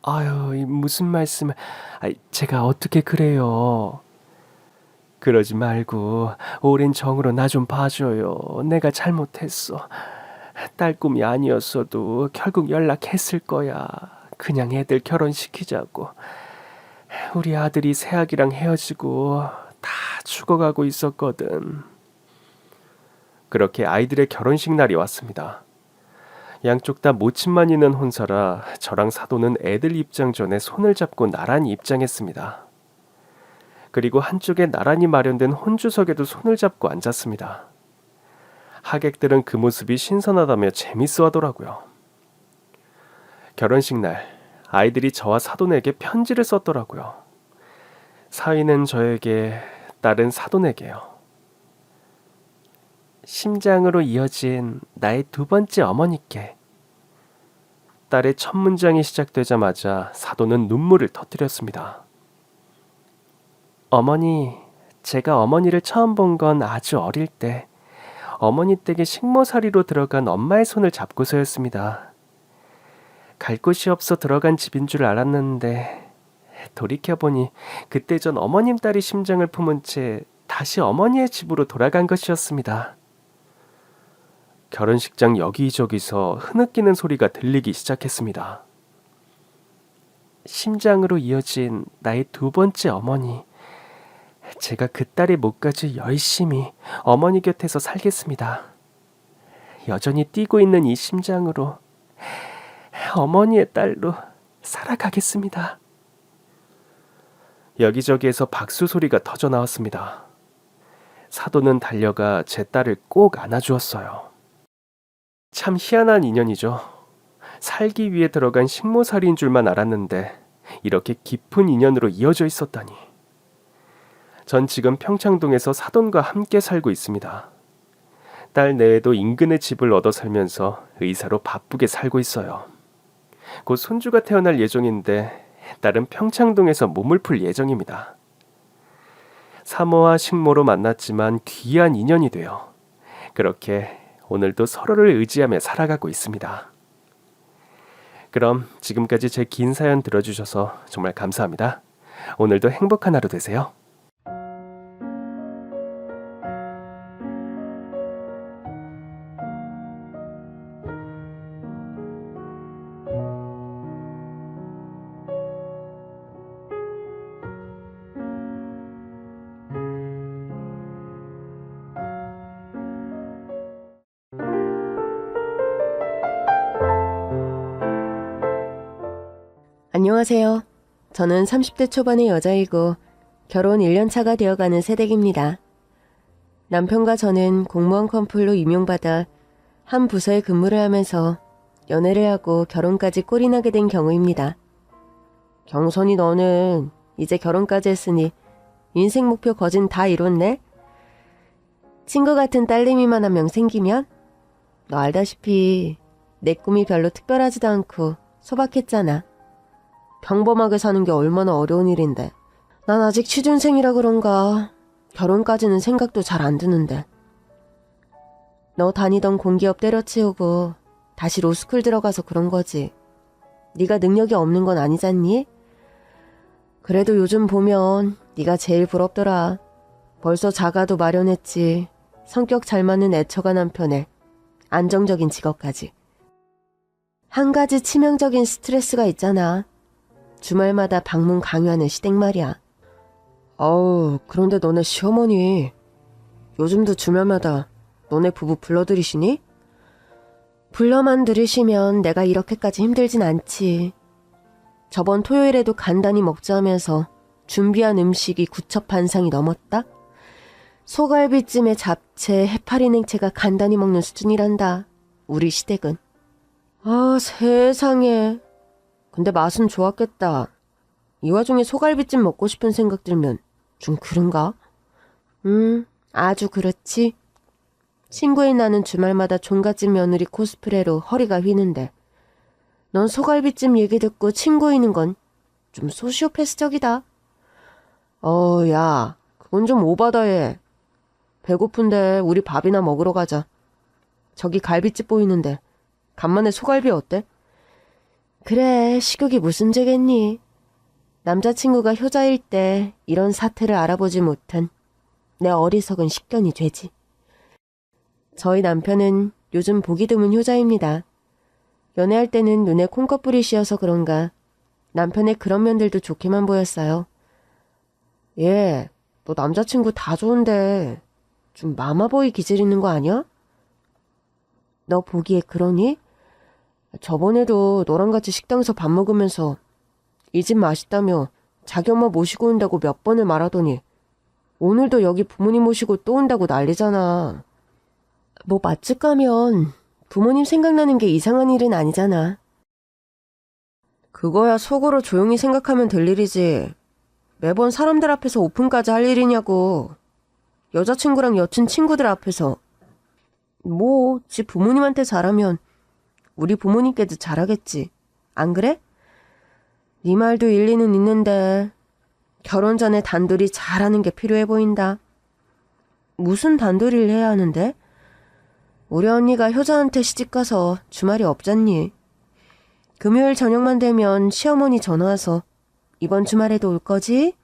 아유, 무슨 말씀을. 제가 어떻게 그래요. 그러지 말고 오랜 정으로 나 좀 봐줘요. 내가 잘못했어. 딸 꿈이 아니었어도 결국 연락했을 거야. 그냥 애들 결혼시키자고. 우리 아들이 새아기랑 헤어지고 다 죽어가고 있었거든. 그렇게 아이들의 결혼식 날이 왔습니다. 양쪽 다 모친만 있는 혼사라 저랑 사돈은 애들 입장 전에 손을 잡고 나란히 입장했습니다. 그리고 한쪽에 나란히 마련된 혼주석에도 손을 잡고 앉았습니다. 하객들은 그 모습이 신선하다며 재밌어 하더라고요. 결혼식 날 아이들이 저와 사돈에게 편지를 썼더라고요. 사위는 저에게, 딸은 사돈에게요. 심장으로 이어진 나의 두 번째 어머니께. 딸의 첫 문장이 시작되자마자 사돈은 눈물을 터뜨렸습니다. 어머니, 제가 어머니를 처음 본 건 아주 어릴 때 어머니 댁에 식모살이로 들어간 엄마의 손을 잡고서였습니다. 갈 곳이 없어 들어간 집인 줄 알았는데 돌이켜보니 그때 전 어머님 딸이 심장을 품은 채 다시 어머니의 집으로 돌아간 것이었습니다. 결혼식장 여기저기서 흐느끼는 소리가 들리기 시작했습니다. 심장으로 이어진 나의 두 번째 어머니. 제가 그 딸의 목까지 열심히 어머니 곁에서 살겠습니다. 여전히 뛰고 있는 이 심장으로 어머니의 딸로 살아가겠습니다. 여기저기에서 박수 소리가 터져 나왔습니다. 사돈은 달려가 제 딸을 꼭 안아주었어요. 참 희한한 인연이죠. 살기 위해 들어간 식모살이인 줄만 알았는데 이렇게 깊은 인연으로 이어져 있었다니. 전 지금 평창동에서 사돈과 함께 살고 있습니다. 딸 내에도 인근의 집을 얻어 살면서 의사로 바쁘게 살고 있어요. 곧 손주가 태어날 예정인데 딸은 평창동에서 몸을 풀 예정입니다. 사모와 식모로 만났지만 귀한 인연이 돼요. 그렇게 오늘도 서로를 의지하며 살아가고 있습니다. 그럼 지금까지 제 긴 사연 들어주셔서 정말 감사합니다. 오늘도 행복한 하루 되세요. 안녕하세요. 저는 30대 초반의 여자이고 결혼 1년 차가 되어가는 새댁입니다. 남편과 저는 공무원 커플로 임용받아 한 부서에 근무를 하면서 연애를 하고 결혼까지 꼴이 나게 된 경우입니다. 경선이 너는 이제 결혼까지 했으니 인생 목표 거진 다 이뤘네? 친구 같은 딸내미만 한 명 생기면? 너 알다시피 내 꿈이 별로 특별하지도 않고 소박했잖아. 평범하게 사는 게 얼마나 어려운 일인데. 난 아직 취준생이라 그런가 결혼까지는 생각도 잘 안 드는데. 너 다니던 공기업 때려치우고 다시 로스쿨 들어가서 그런 거지. 네가 능력이 없는 건 아니잖니? 그래도 요즘 보면 네가 제일 부럽더라. 벌써 자가도 마련했지. 성격 잘 맞는 애처가 남편에 안정적인 직업까지. 한 가지 치명적인 스트레스가 있잖아. 주말마다 방문 강요하는 시댁 말이야. 아우, 그런데 너네 시어머니 요즘도 주말마다 너네 부부 불러들이시니? 불러만 들으시면 내가 이렇게까지 힘들진 않지. 저번 토요일에도 간단히 먹자면서 준비한 음식이 구첩반상이 넘었다? 소갈비찜에 잡채, 해파리 냉채가 간단히 먹는 수준이란다. 우리 시댁은. 아, 세상에. 근데 맛은 좋았겠다. 이 와중에 소갈비찜 먹고 싶은 생각 들면 좀 그런가? 아주 그렇지. 친구인 나는 주말마다 종갓집 며느리 코스프레로 허리가 휘는데 넌 소갈비찜 얘기 듣고 친구이는 건 좀 소시오패스적이다. 야, 그건 좀 오바다 얘. 배고픈데 우리 밥이나 먹으러 가자. 저기 갈비집 보이는데 간만에 소갈비 어때? 그래, 식욕이 무슨 죄겠니? 남자친구가 효자일 때 이런 사태를 알아보지 못한 내 어리석은 식견이 죄지. 저희 남편은 요즘 보기 드문 효자입니다. 연애할 때는 눈에 콩깍불이 씌어서 그런가 남편의 그런 면들도 좋게만 보였어요. 얘, 너 남자친구 다 좋은데 좀 마마보이 기질 있는 거 아니야? 너 보기에 그러니? 저번에도 너랑 같이 식당에서 밥 먹으면서 이 집 맛있다며 자기 엄마 모시고 온다고 몇 번을 말하더니 오늘도 여기 부모님 모시고 또 온다고 난리잖아. 뭐 맛집 가면 부모님 생각나는 게 이상한 일은 아니잖아. 그거야 속으로 조용히 생각하면 될 일이지. 매번 사람들 앞에서 오픈까지 할 일이냐고. 여자친구랑 여친 친구들 앞에서. 뭐, 지 부모님한테 잘하면 우리 부모님께도 잘하겠지. 안 그래? 네 말도 일리는 있는데 결혼 전에 단둘이 잘하는 게 필요해 보인다. 무슨 단둘이를 해야 하는데? 우리 언니가 효자한테 시집가서 주말이 없잖니. 금요일 저녁만 되면 시어머니 전화와서 이번 주말에도 올 거지?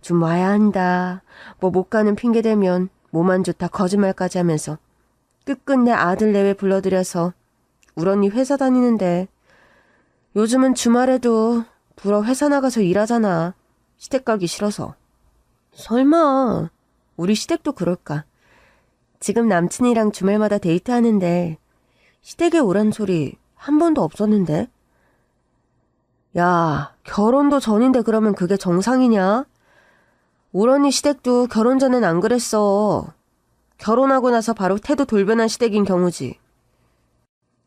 좀 와야 한다. 뭐 못 가는 핑계 대면 몸 안 좋다 거짓말까지 하면서 끝끝내 아들 내외 불러들여서 우리 언니 회사 다니는데 요즘은 주말에도 불어 회사 나가서 일하잖아. 시댁 가기 싫어서. 설마 우리 시댁도 그럴까? 지금 남친이랑 주말마다 데이트하는데 시댁에 오란 소리 한 번도 없었는데. 야, 결혼도 전인데 그러면 그게 정상이냐? 우리 언니 시댁도 결혼 전엔 안 그랬어. 결혼하고 나서 바로 태도 돌변한 시댁인 경우지.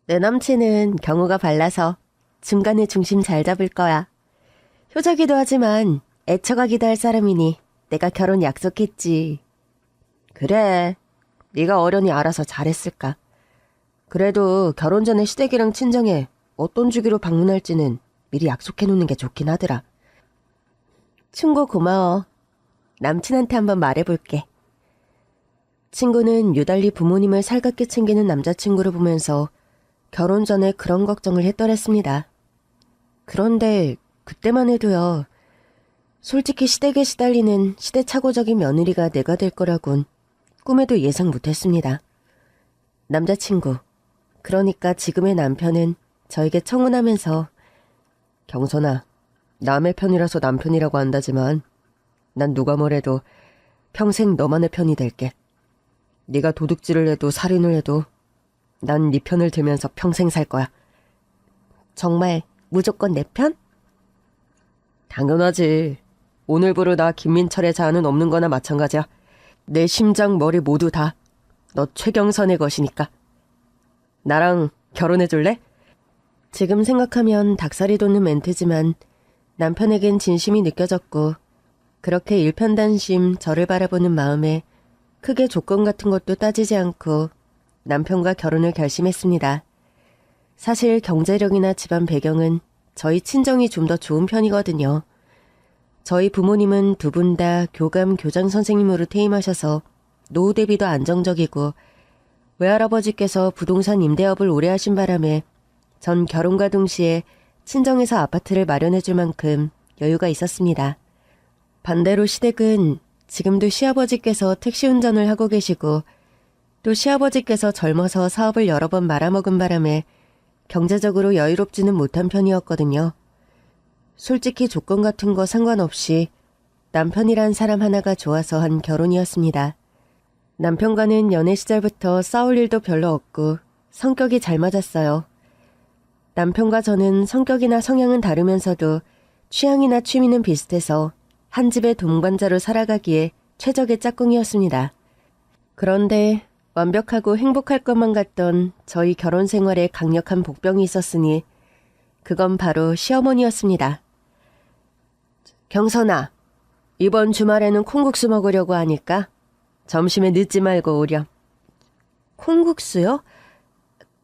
내 남친은 경우가 발라서 중간에 중심 잘 잡을 거야. 효자기도 하지만 애처가기도 할 사람이니 내가 결혼 약속했지. 그래, 네가 어련히 알아서 잘했을까. 그래도 결혼 전에 시댁이랑 친정에 어떤 주기로 방문할지는 미리 약속해놓는 게 좋긴 하더라. 충고 고마워. 남친한테 한번 말해볼게. 친구는 유달리 부모님을 살갑게 챙기는 남자친구를 보면서 결혼 전에 그런 걱정을 했더랬습니다. 그런데 그때만 해도요. 솔직히 시댁에 시달리는 시대착오적인 며느리가 내가 될 거라곤 꿈에도 예상 못했습니다. 남자친구, 그러니까 지금의 남편은 저에게 청혼하면서 경선아, 남의 편이라서 남편이라고 한다지만 난 누가 뭐래도 평생 너만의 편이 될게. 네가 도둑질을 해도 살인을 해도 난 네 편을 들면서 평생 살 거야. 정말 무조건 내 편? 당연하지. 오늘부로 나 김민철의 자아는 없는 거나 마찬가지야. 내 심장 머리 모두 다 너 최경선의 것이니까. 나랑 결혼해 줄래? 지금 생각하면 닭살이 돋는 멘트지만 남편에겐 진심이 느껴졌고 그렇게 일편단심 저를 바라보는 마음에 크게 조건 같은 것도 따지지 않고 남편과 결혼을 결심했습니다. 사실 경제력이나 집안 배경은 저희 친정이 좀 더 좋은 편이거든요. 저희 부모님은 두 분 다 교감 교장 선생님으로 퇴임하셔서 노후 대비도 안정적이고 외할아버지께서 부동산 임대업을 오래 하신 바람에 전 결혼과 동시에 친정에서 아파트를 마련해 줄 만큼 여유가 있었습니다. 반대로 시댁은 지금도 시아버지께서 택시 운전을 하고 계시고 또 시아버지께서 젊어서 사업을 여러 번 말아먹은 바람에 경제적으로 여유롭지는 못한 편이었거든요. 솔직히 조건 같은 거 상관없이 남편이란 사람 하나가 좋아서 한 결혼이었습니다. 남편과는 연애 시절부터 싸울 일도 별로 없고 성격이 잘 맞았어요. 남편과 저는 성격이나 성향은 다르면서도 취향이나 취미는 비슷해서 한 집의 동반자로 살아가기에 최적의 짝꿍이었습니다. 그런데 완벽하고 행복할 것만 같던 저희 결혼 생활에 강력한 복병이 있었으니 그건 바로 시어머니였습니다. 경선아, 이번 주말에는 콩국수 먹으려고 하니까 점심에 늦지 말고 오렴. 콩국수요?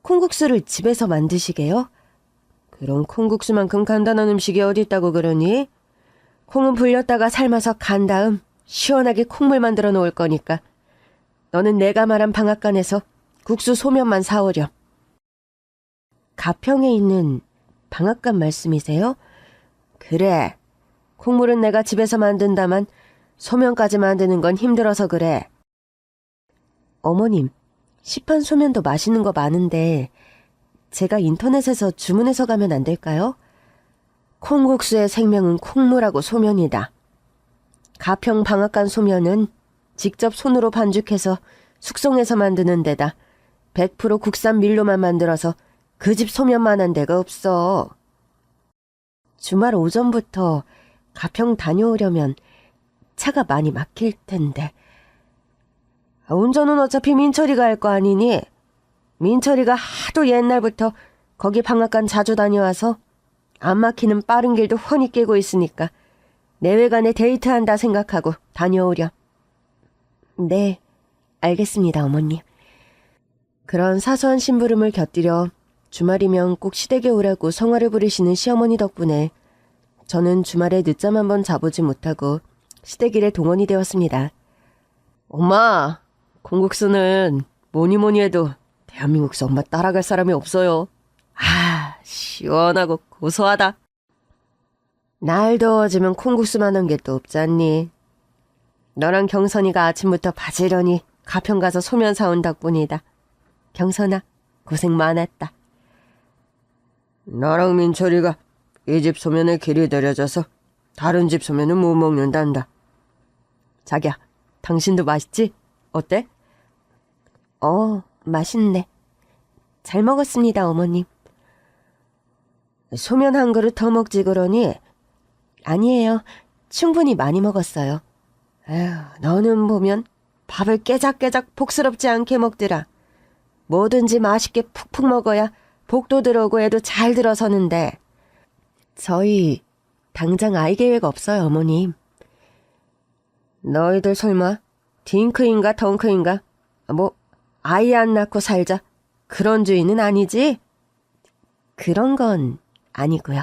콩국수를 집에서 만드시게요? 그럼 콩국수만큼 간단한 음식이 어디 있다고 그러니? 콩은 불렸다가 삶아서 간 다음 시원하게 콩물 만들어 놓을 거니까 너는 내가 말한 방앗간에서 국수 소면만 사오렴. 가평에 있는 방앗간 말씀이세요? 그래. 콩물은 내가 집에서 만든다만 소면까지 만드는 건 힘들어서 그래. 어머님, 시판 소면도 맛있는 거 많은데 제가 인터넷에서 주문해서 가면 안 될까요? 콩국수의 생명은 콩물하고 소면이다. 가평 방앗간 소면은 직접 손으로 반죽해서 숙성해서 만드는 데다 100% 국산 밀로만 만들어서 그 집 소면만 한 데가 없어. 주말 오전부터 가평 다녀오려면 차가 많이 막힐 텐데. 운전은 어차피 민철이가 할 거 아니니? 민철이가 하도 옛날부터 거기 방앗간 자주 다녀와서 안 막히는 빠른 길도 훤히 깨고 있으니까 내외간에 데이트한다 생각하고 다녀오렴. 네, 알겠습니다, 어머님. 그런 사소한 심부름을 곁들여 주말이면 꼭 시댁에 오라고 성화를 부리시는 시어머니 덕분에 저는 주말에 늦잠 한번 자보지 못하고 시댁일에 동원이 되었습니다. 엄마, 콩국수는 뭐니 뭐니 해도 대한민국에서 엄마 따라갈 사람이 없어요. 아, 시원하고 고소하다. 날 더워지면 콩국수만한 게 또 없잖니. 너랑 경선이가 아침부터 바지런히 가평 가서 소면 사온 덕분이다. 경선아, 고생 많았다. 나랑 민철이가 이 집 소면에 길이 들여져서 다른 집 소면은 못 먹는단다. 자기야, 당신도 맛있지? 어때? 맛있네. 잘 먹었습니다, 어머님. 소면 한 그릇 더 먹지 그러니? 아니에요. 충분히 많이 먹었어요. 에휴, 너는 보면 밥을 깨작깨작 복스럽지 않게 먹더라. 뭐든지 맛있게 푹푹 먹어야 복도 들어오고 애도 잘 들어서는데. 저희 당장 아이 계획 없어요, 어머님. 너희들 설마 딩크인가 덩크인가? 뭐 아이 안 낳고 살자 그런 주의는 아니지? 그런 건 아니고요.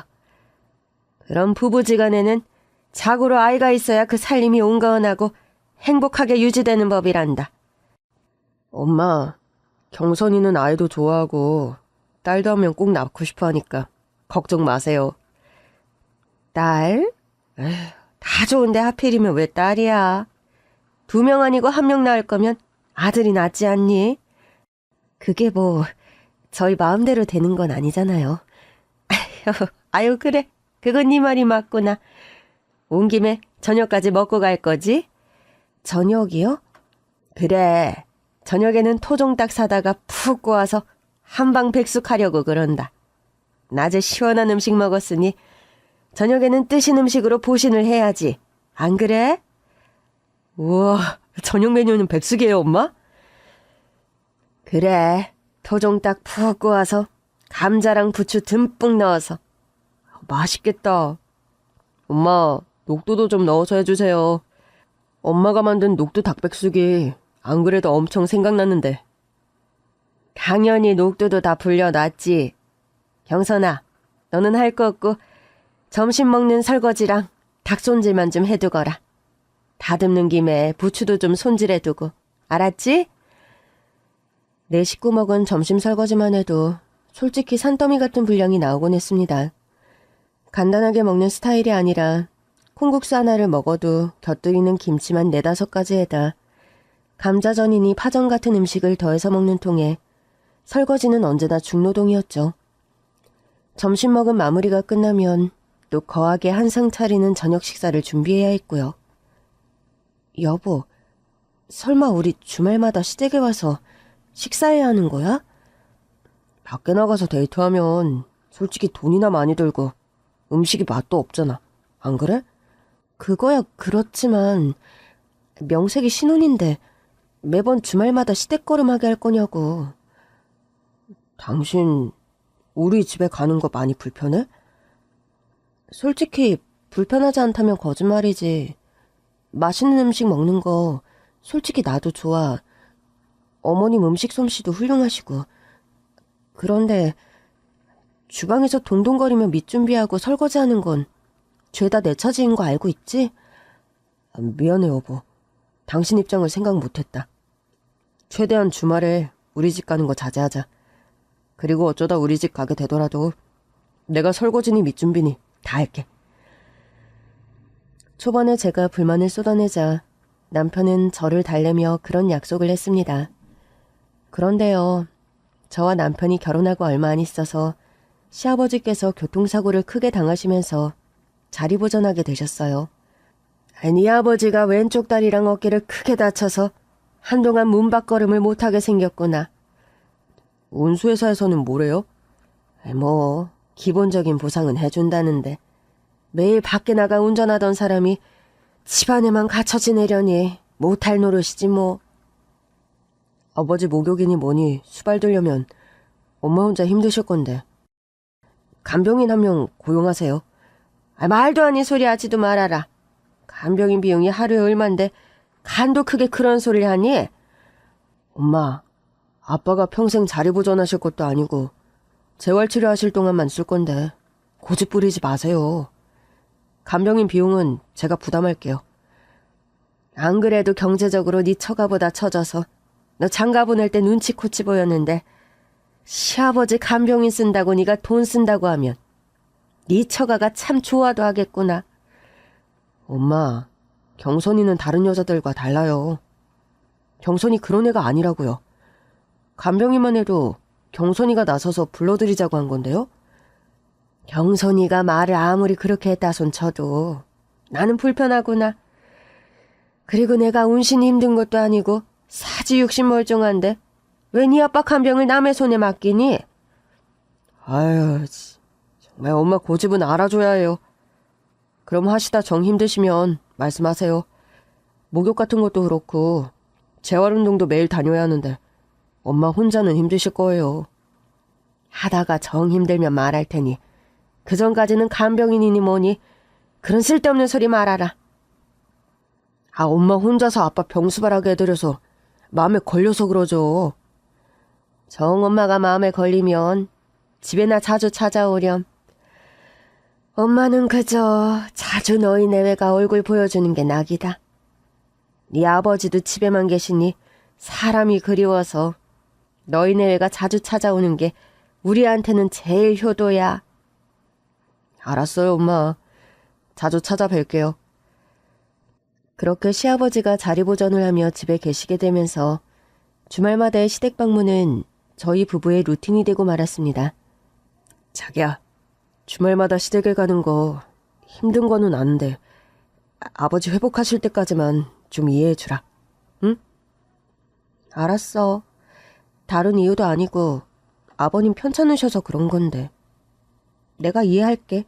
그럼 부부지간에는 자고로 아이가 있어야 그 살림이 온건하고 행복하게 유지되는 법이란다. 엄마, 경선이는 아이도 좋아하고 딸도 하면 꼭 낳고 싶어 하니까 걱정 마세요. 딸? 에휴, 다 좋은데 하필이면 왜 딸이야? 2명 아니고 1명 낳을 거면 아들이 낫지 않니? 그게 뭐 저희 마음대로 되는 건 아니잖아요. 아유 그래, 그건 네 말이 맞구나. 온 김에 저녁까지 먹고 갈 거지? 저녁이요? 그래, 저녁에는 토종닭 사다가 푹 구워서 한방 백숙하려고 그런다. 낮에 시원한 음식 먹었으니 저녁에는 뜨신 음식으로 보신을 해야지. 안 그래? 우와, 저녁 메뉴는 백숙이에요, 엄마? 그래, 토종닭 푹 구워서 감자랑 부추 듬뿍 넣어서. 맛있겠다. 엄마, 녹두도 좀 넣어서 해주세요. 엄마가 만든 녹두 닭백숙이 안 그래도 엄청 생각났는데. 당연히 녹두도 다 불려놨지. 경선아, 너는 할 거 없고 점심 먹는 설거지랑 닭 손질만 좀 해두거라. 다듬는 김에 부추도 좀 손질해두고. 알았지? 내 식구 먹은 점심 설거지만 해도 솔직히 산더미 같은 분량이 나오곤 했습니다. 간단하게 먹는 스타일이 아니라 콩국수 하나를 먹어도 곁들이는 김치만 4-5가지에다 감자전이니 파전 같은 음식을 더해서 먹는 통에 설거지는 언제나 중노동이었죠. 점심 먹은 마무리가 끝나면 또 거하게 한상 차리는 저녁 식사를 준비해야 했고요. 여보, 설마 우리 주말마다 시댁에 와서 식사해야 하는 거야? 밖에 나가서 데이트하면 솔직히 돈이나 많이 들고 음식이 맛도 없잖아. 안 그래? 그거야 그렇지만 명색이 신혼인데 매번 주말마다 시댁걸음하게 할 거냐고. 당신 우리 집에 가는 거 많이 불편해? 솔직히 불편하지 않다면 거짓말이지. 맛있는 음식 먹는 거 솔직히 나도 좋아. 어머님 음식 솜씨도 훌륭하시고. 그런데 주방에서 동동거리며 밑 준비하고 설거지하는 건 죄다 내 차지인 거 알고 있지? 미안해 여보. 당신 입장을 생각 못했다. 최대한 주말에 우리 집 가는 거 자제하자. 그리고 어쩌다 우리 집 가게 되더라도 내가 설거지니 밑 준비니 다 할게. 초반에 제가 불만을 쏟아내자 남편은 저를 달래며 그런 약속을 했습니다. 그런데요, 저와 남편이 결혼하고 얼마 안 있어서 시아버지께서 교통사고를 크게 당하시면서 자리보전하게 되셨어요. 네 아버지가 왼쪽 다리랑 어깨를 크게 다쳐서 한동안 문밖걸음을 못하게 생겼구나. 운수회사에서는 뭐래요? 뭐 기본적인 보상은 해준다는데 매일 밖에 나가 운전하던 사람이 집안에만 갇혀 지내려니 못할 노릇이지 뭐. 아버지 목욕이니 뭐니 수발들려면 엄마 혼자 힘드실 건데. 간병인 한 명 고용하세요. 말도 아닌 소리 하지도 말아라. 간병인 비용이 하루에 얼만데 간도 크게 그런 소리를 하니? 엄마, 아빠가 평생 자리보전하실 것도 아니고 재활치료하실 동안만 쓸 건데 고집 부리지 마세요. 간병인 비용은 제가 부담할게요. 안 그래도 경제적으로 네 처가보다 처져서 너 장가 보낼 때 눈치코치 보였는데 시아버지 간병인 쓴다고 네가 돈 쓴다고 하면 네 처가가 참 좋아도 하겠구나. 엄마, 경선이는 다른 여자들과 달라요. 경선이 그런 애가 아니라고요. 간병인만 해도 경선이가 나서서 불러들이자고 한 건데요. 경선이가 말을 아무리 그렇게 했다손 쳐도 나는 불편하구나. 그리고 내가 운신이 힘든 것도 아니고 사지육신 멀쩡한데 왜 네 아빠 간병을 남의 손에 맡기니? 아유, 정말 엄마 고집은 알아줘야 해요. 그럼 하시다 정 힘드시면 말씀하세요. 목욕 같은 것도 그렇고 재활운동도 매일 다녀야 하는데 엄마 혼자는 힘드실 거예요. 하다가 정 힘들면 말할 테니 그 전까지는 간병인이니 뭐니 그런 쓸데없는 소리 말아라. 엄마 혼자서 아빠 병수발하게 해드려서 마음에 걸려서 그러죠. 정 엄마가 마음에 걸리면 집에나 자주 찾아오렴. 엄마는 그저 자주 너희 내외가 얼굴 보여주는 게 낙이다. 네 아버지도 집에만 계시니 사람이 그리워서 너희 내외가 자주 찾아오는 게 우리한테는 제일 효도야. 알았어요, 엄마. 자주 찾아뵐게요. 그렇게 시아버지가 자리보전을 하며 집에 계시게 되면서 주말마다의 시댁 방문은 저희 부부의 루틴이 되고 말았습니다. 자기야, 주말마다 시댁에 가는 거 힘든 거는 아는데 아버지 회복하실 때까지만 좀 이해해주라. 응? 알았어. 다른 이유도 아니고 아버님 편찮으셔서 그런 건데. 내가 이해할게.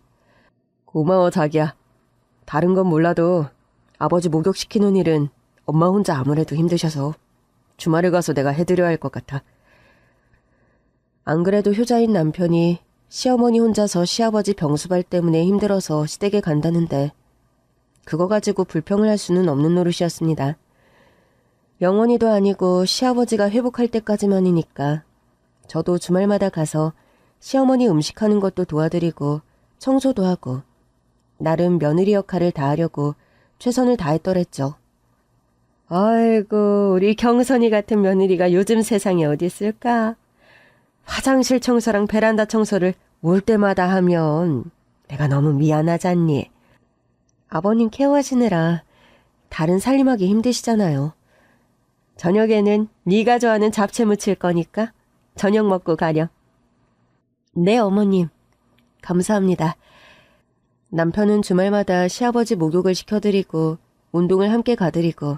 고마워, 자기야. 다른 건 몰라도 아버지 목욕시키는 일은 엄마 혼자 아무래도 힘드셔서 주말에 가서 내가 해드려야 할 것 같아. 안 그래도 효자인 남편이 시어머니 혼자서 시아버지 병수발 때문에 힘들어서 시댁에 간다는데 그거 가지고 불평을 할 수는 없는 노릇이었습니다. 영원히도 아니고 시아버지가 회복할 때까지만이니까 저도 주말마다 가서 시어머니 음식하는 것도 도와드리고 청소도 하고 나름 며느리 역할을 다하려고 최선을 다했더랬죠. 아이고, 우리 경선이 같은 며느리가 요즘 세상에 어디 있을까? 화장실 청소랑 베란다 청소를 올 때마다 하면 내가 너무 미안하잖니. 아버님 케어하시느라 다른 살림하기 힘드시잖아요. 저녁에는 네가 좋아하는 잡채 무칠 거니까 저녁 먹고 가렴. 네, 어머님. 감사합니다. 남편은 주말마다 시아버지 목욕을 시켜드리고 운동을 함께 가드리고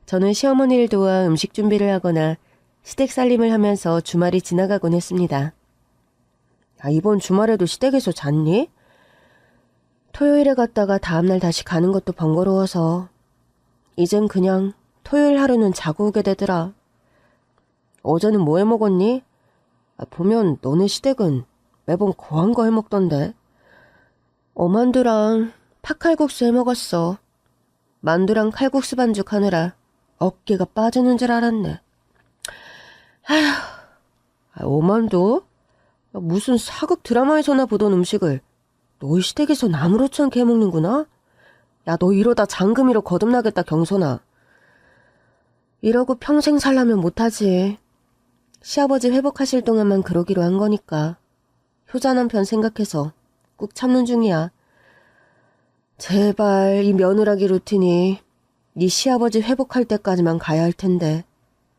저는 시어머니를 도와 음식 준비를 하거나 시댁 살림을 하면서 주말이 지나가곤 했습니다. 이번 주말에도 시댁에서 잤니? 토요일에 갔다가 다음날 다시 가는 것도 번거로워서 이젠 그냥 토요일 하루는 자고 오게 되더라. 어제는 뭐 해 먹었니? 보면 너네 시댁은 매번 고한 거 해 먹던데. 어만두랑 팥칼국수 해 먹었어. 만두랑 칼국수 반죽하느라 어깨가 빠지는 줄 알았네. 어만두? 무슨 사극 드라마에서나 보던 음식을 너희 시댁에선 아무렇지 않게 해먹는구나? 야, 너 이러다 장금이로 거듭나겠다, 경선아. 이러고 평생 살라면 못하지. 시아버지 회복하실 동안만 그러기로 한 거니까. 효자 남편 생각해서 꾹 참는 중이야. 제발 이 며느라기 루틴이 네 시아버지 회복할 때까지만 가야 할 텐데.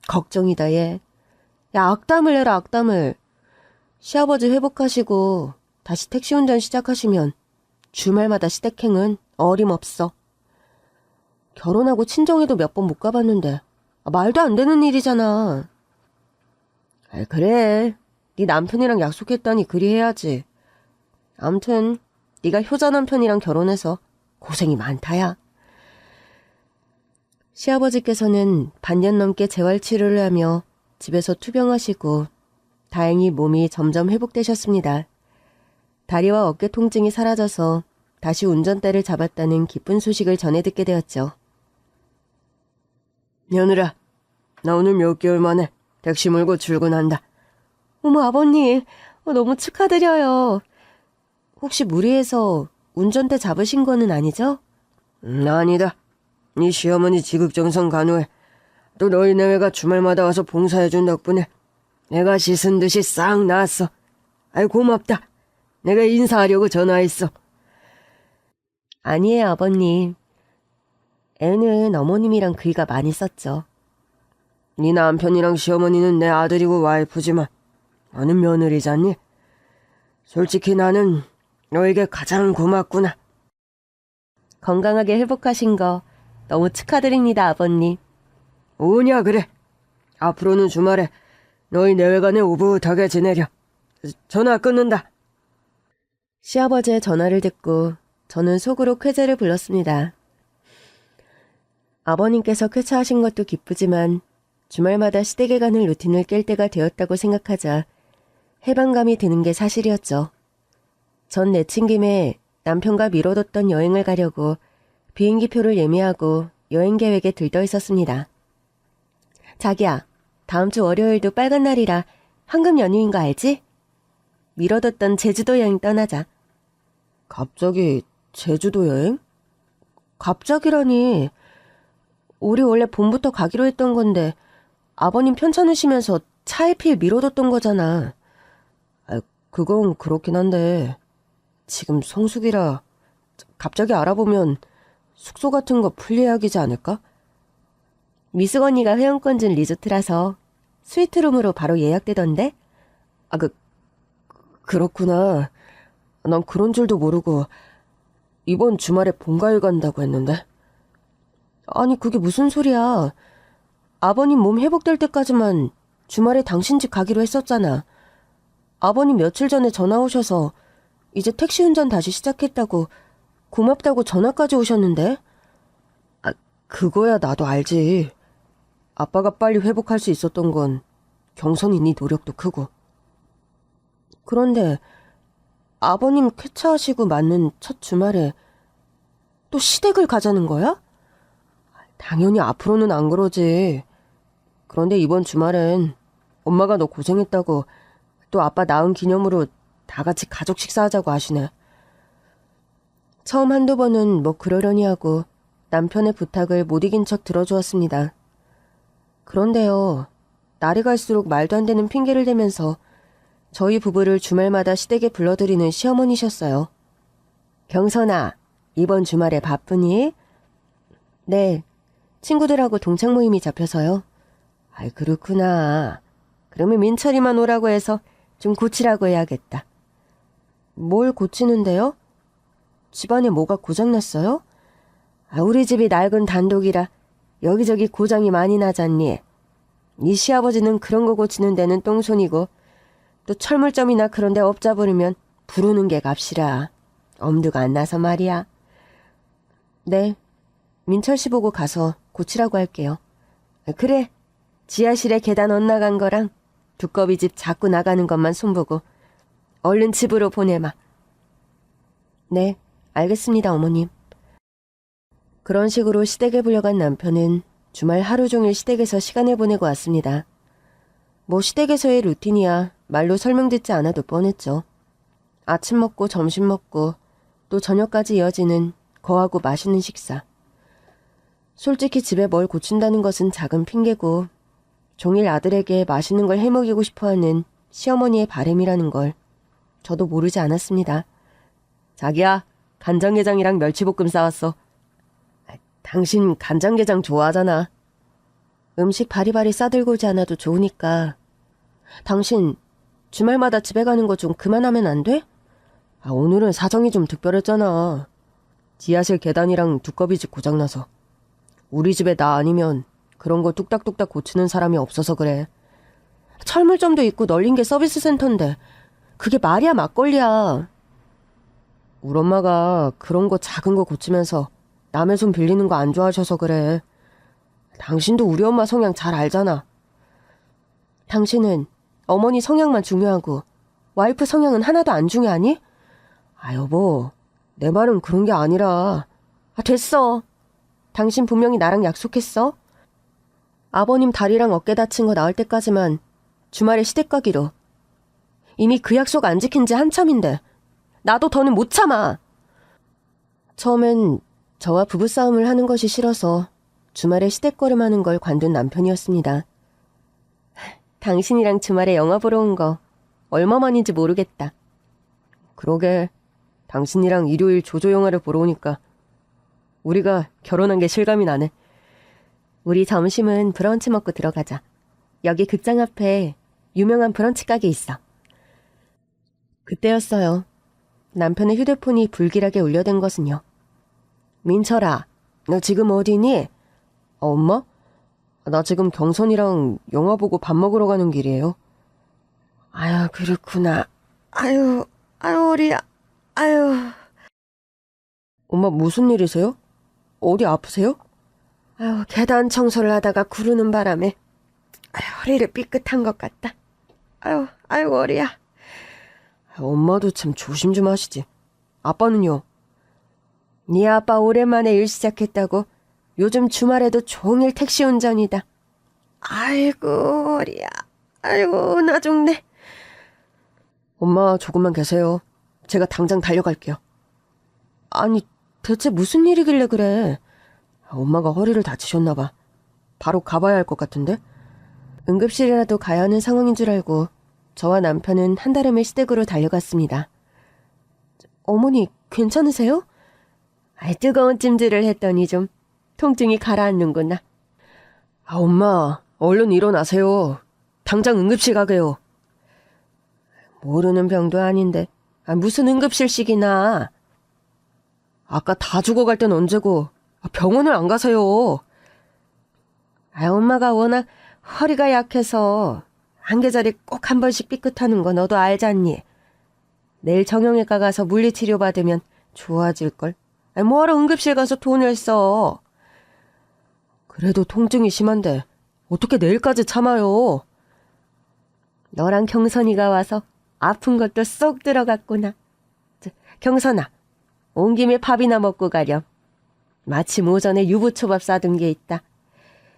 걱정이다, 얘. 야, 악담을 해라, 악담을. 시아버지 회복하시고 다시 택시 운전 시작하시면 주말마다 시댁행은 어림없어. 결혼하고 친정에도 몇 번 못 가봤는데 말도 안 되는 일이잖아. 그래, 네 남편이랑 약속했다니 그리 해야지. 암튼 네가 효자 남편이랑 결혼해서 고생이 많다야. 시아버지께서는 반년 넘게 재활치료를 하며 집에서 투병하시고 다행히 몸이 점점 회복되셨습니다. 다리와 어깨 통증이 사라져서 다시 운전대를 잡았다는 기쁜 소식을 전해 듣게 되었죠. 며느라, 나 오늘 몇 개월 만에 택시 몰고 출근한다. 어머, 아버님, 너무 축하드려요. 혹시 무리해서 운전대 잡으신 거는 아니죠? 아니다. 네 시어머니 지극정성 간호해. 또 너희 내외가 주말마다 와서 봉사해준 덕분에 내가 씻은 듯이 싹 나았어. 아이, 고맙다. 내가 인사하려고 전화했어. 아니에요, 아버님. 애는 어머님이랑 그이가 많이 썼죠. 네 남편이랑 시어머니는 내 아들이고 와이프지만 너는 며느리잖니? 솔직히 나는 너에게 가장 고맙구나. 건강하게 회복하신 거 너무 축하드립니다, 아버님. 오냐, 그래. 앞으로는 주말에 너희 내외간에 오붓하게 지내려. 전화 끊는다. 시아버지의 전화를 듣고 저는 속으로 쾌재를 불렀습니다. 아버님께서 쾌차하신 것도 기쁘지만 주말마다 시댁에 가는 루틴을 깰 때가 되었다고 생각하자 해방감이 드는 게 사실이었죠. 전 내친 김에 남편과 미뤄뒀던 여행을 가려고 비행기표를 예매하고 여행 계획에 들떠 있었습니다. 자기야, 다음 주 월요일도 빨간 날이라 황금 연휴인 거 알지? 미뤄뒀던 제주도 여행 떠나자. 갑자기 제주도 여행? 갑자기라니. 우리 원래 봄부터 가기로 했던 건데 아버님 편찮으시면서 차일피일 미뤄뒀던 거잖아. 그건 그렇긴 한데 지금 성수기라 갑자기 알아보면 숙소 같은 거 풀예약이지 않을까? 미숙 언니가 회원권 준 리조트라서 스위트룸으로 바로 예약되던데? 그렇구나. 난 그런 줄도 모르고 이번 주말에 본가일 간다고 했는데. 아니, 그게 무슨 소리야. 아버님 몸 회복될 때까지만 주말에 당신 집 가기로 했었잖아. 아버님 며칠 전에 전화 오셔서 이제 택시 운전 다시 시작했다고 고맙다고 전화까지 오셨는데. 그거야 나도 알지. 아빠가 빨리 회복할 수 있었던 건 경선이 네 노력도 크고. 그런데 아버님 쾌차하시고 맞는 첫 주말에 또 시댁을 가자는 거야? 당연히 앞으로는 안 그러지. 그런데 이번 주말엔 엄마가 너 고생했다고 또 아빠 낳은 기념으로 다 같이 가족 식사하자고 하시네. 처음 한두 번은 뭐 그러려니 하고 남편의 부탁을 못 이긴 척 들어주었습니다. 그런데요, 날이 갈수록 말도 안 되는 핑계를 대면서 저희 부부를 주말마다 시댁에 불러들이는 시어머니셨어요. 경선아, 이번 주말에 바쁘니? 네, 친구들하고 동창 모임이 잡혀서요. 그렇구나. 그러면 민철이만 오라고 해서 좀 고치라고 해야겠다. 뭘 고치는데요? 집안에 뭐가 고장났어요? 우리 집이 낡은 단독이라 여기저기 고장이 많이 나잖니. 네 시아버지는 그런 거 고치는 데는 똥손이고 또 철물점이나 그런 데 업자 부르면 부르는 게 값이라. 엄두가 안 나서 말이야. 네, 민철 씨 보고 가서 고치라고 할게요. 그래, 지하실에 계단 엇나간 거랑 두꺼비 집 자꾸 나가는 것만 손보고 얼른 집으로 보내마. 네, 알겠습니다, 어머님. 그런 식으로 시댁에 불려간 남편은 주말 하루 종일 시댁에서 시간을 보내고 왔습니다. 뭐 시댁에서의 루틴이야 말로 설명듣지 않아도 뻔했죠. 아침 먹고 점심 먹고 또 저녁까지 이어지는 거하고 맛있는 식사. 솔직히 집에 뭘 고친다는 것은 작은 핑계고 종일 아들에게 맛있는 걸 해먹이고 싶어하는 시어머니의 바램이라는 걸 저도 모르지 않았습니다. 자기야, 간장게장이랑 멸치볶음 싸왔어. 당신 간장게장 좋아하잖아. 음식 바리바리 싸들고 오지 않아도 좋으니까. 당신 주말마다 집에 가는 거 좀 그만하면 안 돼? 오늘은 사정이 좀 특별했잖아. 지하실 계단이랑 두꺼비집 고장나서. 우리 집에 나 아니면 그런 거 뚝딱뚝딱 고치는 사람이 없어서 그래. 철물점도 있고 널린 게 서비스 센터인데 그게 말이야 막걸리야. 우리 엄마가 그런 거 작은 거 고치면서 남의 손 빌리는 거 안 좋아하셔서 그래. 당신도 우리 엄마 성향 잘 알잖아. 당신은 어머니 성향만 중요하고 와이프 성향은 하나도 안 중요하니? 여보, 내 말은 그런 게 아니라. 됐어. 당신 분명히 나랑 약속했어. 아버님 다리랑 어깨 다친 거 나을 때까지만 주말에 시댁 가기로. 이미 그 약속 안 지킨 지 한참인데 나도 더는 못 참아. 처음엔 저와 부부싸움을 하는 것이 싫어서 주말에 시댁걸음하는 걸 관둔 남편이었습니다. 당신이랑 주말에 영화 보러 온 거 얼마만인지 모르겠다. 그러게, 당신이랑 일요일 조조 영화를 보러 오니까 우리가 결혼한 게 실감이 나네. 우리 점심은 브런치 먹고 들어가자. 여기 극장 앞에 유명한 브런치 가게 있어. 그때였어요. 남편의 휴대폰이 불길하게 울려댄 것은요. 민철아, 너 지금 어디니? 엄마? 나 지금 경선이랑 영화 보고 밥 먹으러 가는 길이에요. 그렇구나. 아유, 허리야. 엄마 무슨 일이세요? 어디 아프세요? 계단 청소를 하다가 구르는 바람에 허리를 삐끗한 것 같다. 허리야. 엄마도 참 조심 좀 하시지. 아빠는요? 네 아빠 오랜만에 일 시작했다고 요즘 주말에도 종일 택시 운전이다. 아이고, 허리야. 나 죽네. 엄마 조금만 계세요. 제가 당장 달려갈게요. 아니, 대체 무슨 일이길래 그래? 엄마가 허리를 다치셨나 봐. 바로 가봐야 할 것 같은데? 응급실이라도 가야 하는 상황인 줄 알고 저와 남편은 한달음에 시댁으로 달려갔습니다. 어머니, 괜찮으세요? 뜨거운 찜질을 했더니 좀 통증이 가라앉는구나. 엄마, 얼른 일어나세요. 당장 응급실 가게요. 모르는 병도 아닌데 무슨 응급실식이나. 아까 다 죽어갈 땐 언제고 병원을 안 가세요. 엄마가 워낙 허리가 약해서 한 계절에 꼭 한 번씩 삐끗하는 거 너도 알잖니. 내일 정형외과 가서 물리치료 받으면 좋아질걸. 뭐하러 응급실 가서 돈을 써. 그래도 통증이 심한데 어떻게 내일까지 참아요. 너랑 경선이가 와서 아픈 것도 쏙 들어갔구나. 경선아, 온 김에 밥이나 먹고 가렴. 마침 오전에 유부초밥 싸둔 게 있다.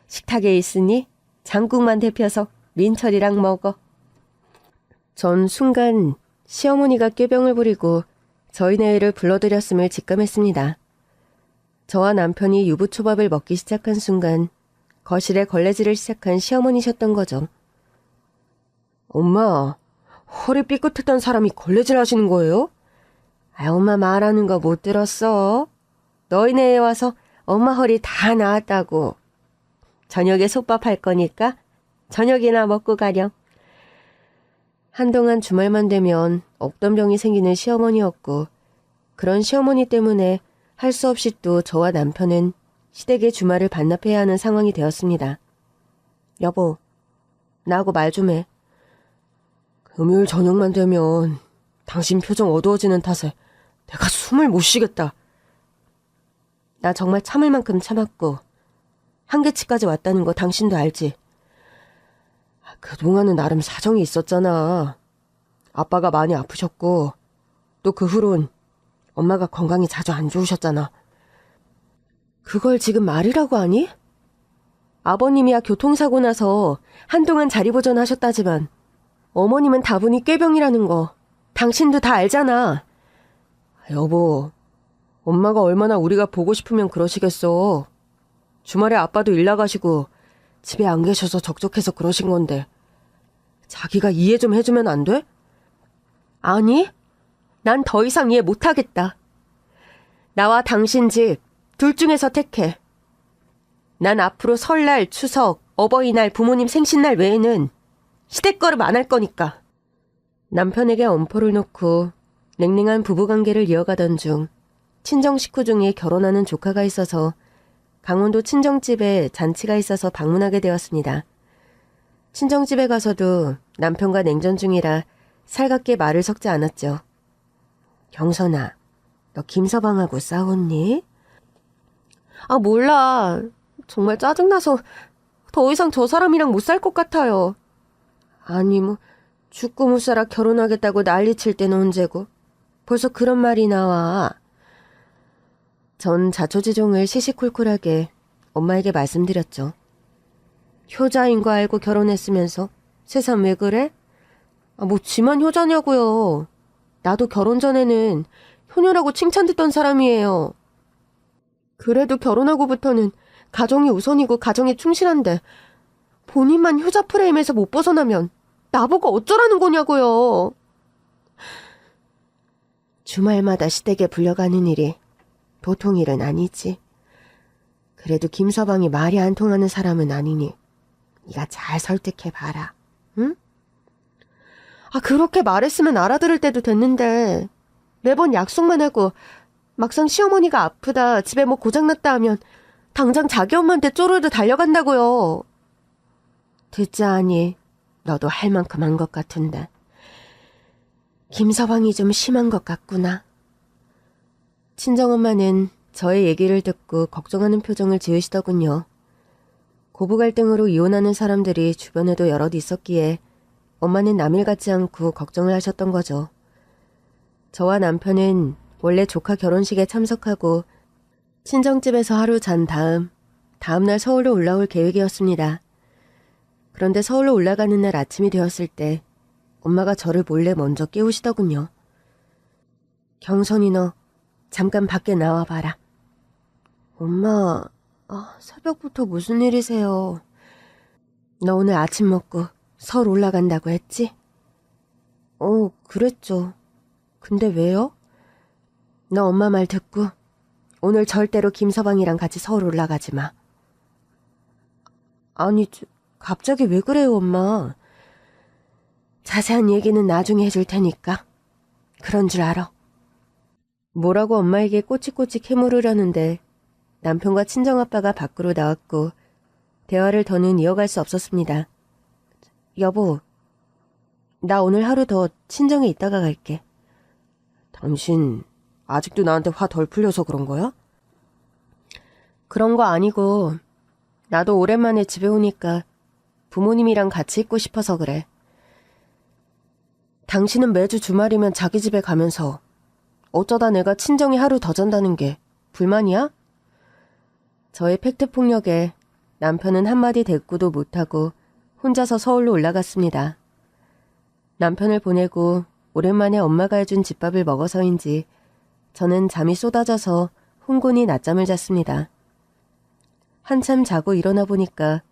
식탁에 있으니 장국만 데펴서 민철이랑 먹어. 전 순간 시어머니가 꾀병을 부리고 저희네 애를 불러들였음을 직감했습니다. 저와 남편이 유부초밥을 먹기 시작한 순간 거실에 걸레질을 시작한 시어머니셨던 거죠. 엄마, 허리 삐끗했던 사람이 걸레질 하시는 거예요? 엄마 말하는 거 못 들었어. 너희네에 와서 엄마 허리 다 나았다고. 저녁에 솥밥 할 거니까 저녁이나 먹고 가렴. 한동안 주말만 되면 없던 병이 생기는 시어머니였고 그런 시어머니 때문에 할 수 없이 또 저와 남편은 시댁의 주말을 반납해야 하는 상황이 되었습니다. 여보, 나하고 말 좀 해. 금요일 저녁만 되면 당신 표정 어두워지는 탓에 내가 숨을 못 쉬겠다. 나 정말 참을 만큼 참았고 한계치까지 왔다는 거 당신도 알지? 그동안은 나름 사정이 있었잖아. 아빠가 많이 아프셨고 또 그 후론 엄마가 건강이 자주 안 좋으셨잖아. 그걸 지금 말이라고 하니? 아버님이야 교통사고 나서 한동안 자리보전하셨다지만 어머님은 다분히 꾀병이라는 거 당신도 다 알잖아. 여보, 엄마가 얼마나 우리가 보고 싶으면 그러시겠어. 주말에 아빠도 일 나가시고 집에 안 계셔서 적적해서 그러신 건데 자기가 이해 좀 해주면 안 돼? 아니, 난 더 이상 이해 못하겠다. 나와 당신 집 둘 중에서 택해. 난 앞으로 설날, 추석, 어버이날, 부모님 생신날 외에는 시댁거름 안 할 거니까. 남편에게 엄포를 놓고 냉랭한 부부관계를 이어가던 중 친정 식구 중에 결혼하는 조카가 있어서 강원도 친정집에 잔치가 있어서 방문하게 되었습니다. 친정집에 가서도 남편과 냉전 중이라 살갑게 말을 섞지 않았죠. 경선아, 너 김서방하고 싸웠니? 아, 몰라. 정말 짜증나서 더 이상 저 사람이랑 못 살 것 같아요. 아니 뭐 죽고 못 살아 결혼하겠다고 난리칠 때는 언제고 벌써 그런 말이 나와. 전 자초지종을 시시콜콜하게 엄마에게 말씀드렸죠. 효자인 거 알고 결혼했으면서 세상 왜 그래? 아, 뭐 지만 효자냐고요. 나도 결혼 전에는 효녀라고 칭찬듣던 사람이에요. 그래도 결혼하고부터는 가정이 우선이고 가정에 충실한데 본인만 효자 프레임에서 못 벗어나면 나보고 어쩌라는 거냐고요. 주말마다 시댁에 불려가는 일이 보통 일은 아니지. 그래도 김서방이 말이 안 통하는 사람은 아니니 네가 잘 설득해봐라. 응? 아, 그렇게 말했으면 알아들을 때도 됐는데 매번 약속만 하고 막상 시어머니가 아프다, 집에 뭐 고장났다 하면 당장 자기 엄마한테 쪼르르 달려간다고요. 듣자 하니 너도 할 만큼 한 것 같은데 김서방이 좀 심한 것 같구나. 친정엄마는 저의 얘기를 듣고 걱정하는 표정을 지으시더군요. 고부 갈등으로 이혼하는 사람들이 주변에도 여럿 있었기에 엄마는 남일 같지 않고 걱정을 하셨던 거죠. 저와 남편은 원래 조카 결혼식에 참석하고 친정집에서 하루 잔 다음날 서울로 올라올 계획이었습니다. 그런데 서울로 올라가는 날 아침이 되었을 때 엄마가 저를 몰래 먼저 깨우시더군요. 경선이 너 잠깐 밖에 나와봐라. 엄마, 새벽부터 무슨 일이세요? 너 오늘 아침 먹고 서울 올라간다고 했지? 그랬죠. 근데 왜요? 너 엄마 말 듣고 오늘 절대로 김서방이랑 같이 서울 올라가지 마. 아니, 갑자기 왜 그래요, 엄마? 자세한 얘기는 나중에 해줄 테니까. 그런 줄 알아. 뭐라고 엄마에게 꼬치꼬치 캐물으려는데 남편과 친정아빠가 밖으로 나왔고 대화를 더는 이어갈 수 없었습니다. 여보, 나 오늘 하루 더 친정에 있다가 갈게. 당신 아직도 나한테 화 덜 풀려서 그런 거야? 그런 거 아니고 나도 오랜만에 집에 오니까 부모님이랑 같이 있고 싶어서 그래. 당신은 매주 주말이면 자기 집에 가면서 어쩌다 내가 친정에 하루 더 잔다는 게 불만이야? 저의 팩트폭력에 남편은 한마디 대꾸도 못하고 혼자서 서울로 올라갔습니다. 남편을 보내고 오랜만에 엄마가 해준 집밥을 먹어서인지 저는 잠이 쏟아져서 흥건히 낮잠을 잤습니다. 한참 자고 일어나 보니까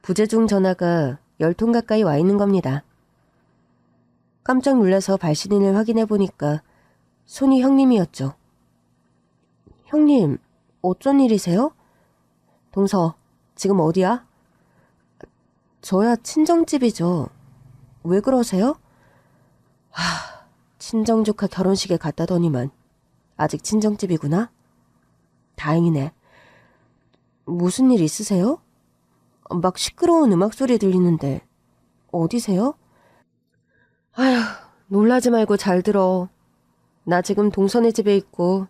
부재중 전화가 10통 가까이 와 있는 겁니다. 깜짝 놀라서 발신인을 확인해 보니까 손이 형님이었죠. 형님, 어쩐 일이세요? 동서, 지금 어디야? 저야 친정집이죠. 왜 그러세요? 친정조카 결혼식에 갔다더니만 아직 친정집이구나? 다행이네. 무슨 일 있으세요? 막 시끄러운 음악 소리 들리는데 어디세요? 아휴, 놀라지 말고 잘 들어. 나 지금 동선의 집에 있고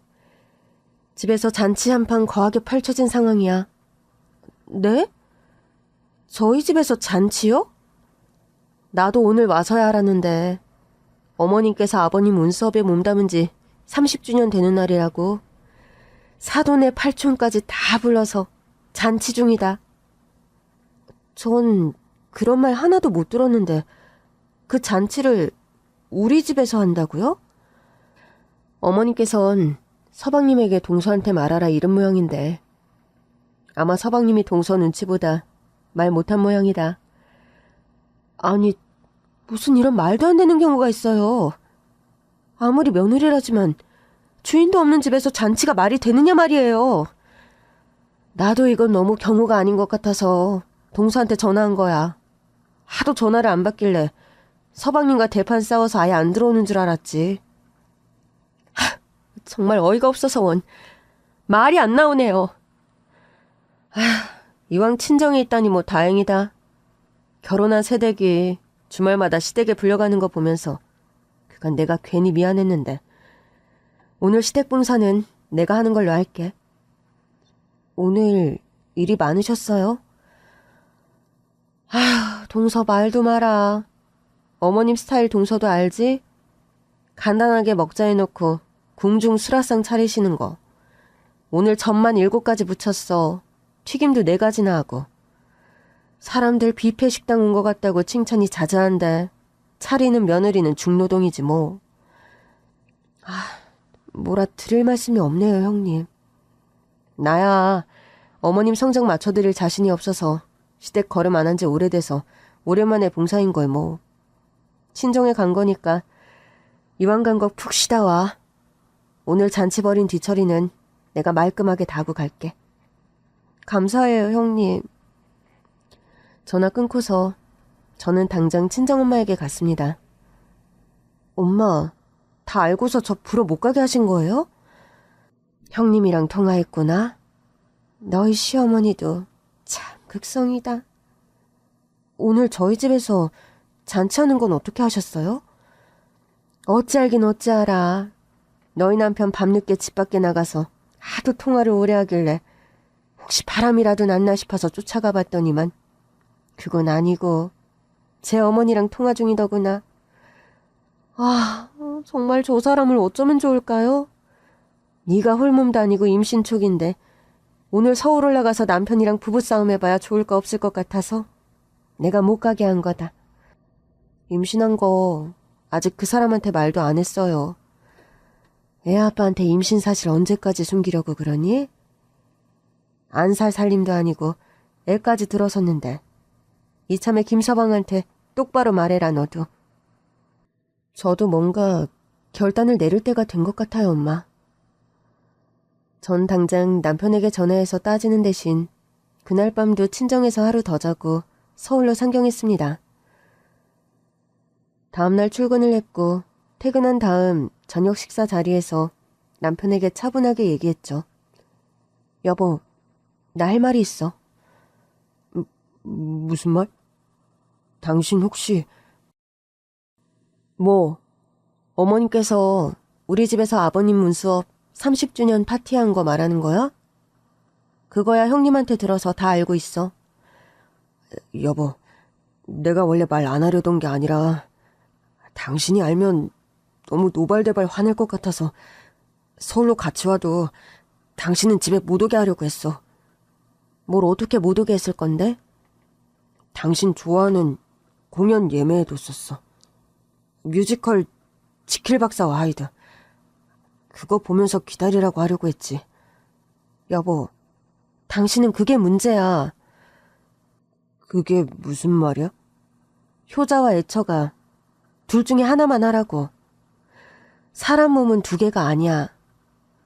집에서 잔치 한판 거하게 펼쳐진 상황이야. 네? 저희 집에서 잔치요? 나도 오늘 와서야 알았는데 어머님께서 아버님 운수업에 몸담은 지 30주년 되는 날이라고. 사돈의 팔촌까지 다 불러서 잔치 중이다. 전 그런 말 하나도 못 들었는데 그 잔치를 우리 집에서 한다고요? 어머님께선 서방님에게 동서한테 말하라 이런 모양인데 아마 서방님이 동서 눈치보다 말 못한 모양이다. 아니, 무슨 이런 말도 안 되는 경우가 있어요. 아무리 며느리라지만 주인도 없는 집에서 잔치가 말이 되느냐 말이에요. 나도 이건 너무 경우가 아닌 것 같아서 동서한테 전화한 거야. 하도 전화를 안 받길래 서방님과 대판 싸워서 아예 안 들어오는 줄 알았지. 정말 어이가 없어서 원. 말이 안 나오네요. 이왕 친정에 있다니 뭐 다행이다. 결혼한 새댁이 주말마다 시댁에 불려가는 거 보면서 그간 내가 괜히 미안했는데 오늘 시댁 봉사는 내가 하는 걸로 할게. 오늘 일이 많으셨어요? 동서 말도 마라. 어머님 스타일 동서도 알지? 간단하게 먹자 해놓고 궁중 수라상 차리시는 거. 오늘 전만 7가지 붙였어. 튀김도 4가지나 하고. 사람들 뷔페 식당 온 것 같다고 칭찬이 자자한데 차리는 며느리는 중노동이지 뭐. 뭐라 드릴 말씀이 없네요, 형님. 나야 어머님 성적 맞춰드릴 자신이 없어서 시댁 걸음 안 한 지 오래돼서 오랜만에 봉사인 걸 뭐. 친정에 간 거니까 이왕 간 거 푹 쉬다 와. 오늘 잔치 벌인 뒤처리는 내가 말끔하게 다 하고 갈게. 감사해요, 형님. 전화 끊고서 저는 당장 친정엄마에게 갔습니다. 엄마, 다 알고서 저 부러 못 가게 하신 거예요? 형님이랑 통화했구나. 너희 시어머니도 참 극성이다. 오늘 저희 집에서 잔치하는 건 어떻게 하셨어요? 어찌 알긴 어찌 알아. 너희 남편 밤늦게 집 밖에 나가서 하도 통화를 오래 하길래 혹시 바람이라도 났나 싶어서 쫓아가 봤더니만 그건 아니고 제 어머니랑 통화 중이더구나. 정말 저 사람을 어쩌면 좋을까요? 네가 홀몸도 아니고 임신 초기인데 오늘 서울 올라가서 남편이랑 부부싸움 해봐야 좋을 거 없을 것 같아서 내가 못 가게 한 거다. 임신한 거 아직 그 사람한테 말도 안 했어요. 애 아빠한테 임신 사실 언제까지 숨기려고 그러니? 안 살 살림도 아니고 애까지 들어섰는데 이참에 김서방한테 똑바로 말해라 너도. 저도 뭔가 결단을 내릴 때가 된 것 같아요, 엄마. 전 당장 남편에게 전화해서 따지는 대신 그날 밤도 친정에서 하루 더 자고 서울로 상경했습니다. 다음날 출근을 했고 퇴근한 다음 저녁 식사 자리에서 남편에게 차분하게 얘기했죠. 여보, 나 할 말이 있어. 무슨 말? 당신 혹시... 뭐, 어머님께서 우리 집에서 아버님 문수업 30주년 파티한 거 말하는 거야? 그거야 형님한테 들어서 다 알고 있어. 여보, 내가 원래 말 안 하려던 게 아니라 당신이 알면 너무 노발대발 화낼 것 같아서 서울로 같이 와도 당신은 집에 못 오게 하려고 했어. 뭘 어떻게 못 오게 했을 건데? 당신 좋아하는 공연 예매해뒀었어. 뮤지컬 지킬 박사와 하이드. 그거 보면서 기다리라고 하려고 했지. 여보, 당신은 그게 문제야. 그게 무슨 말이야? 효자와 애처가 둘 중에 하나만 하라고. 사람 몸은 2개가 아니야.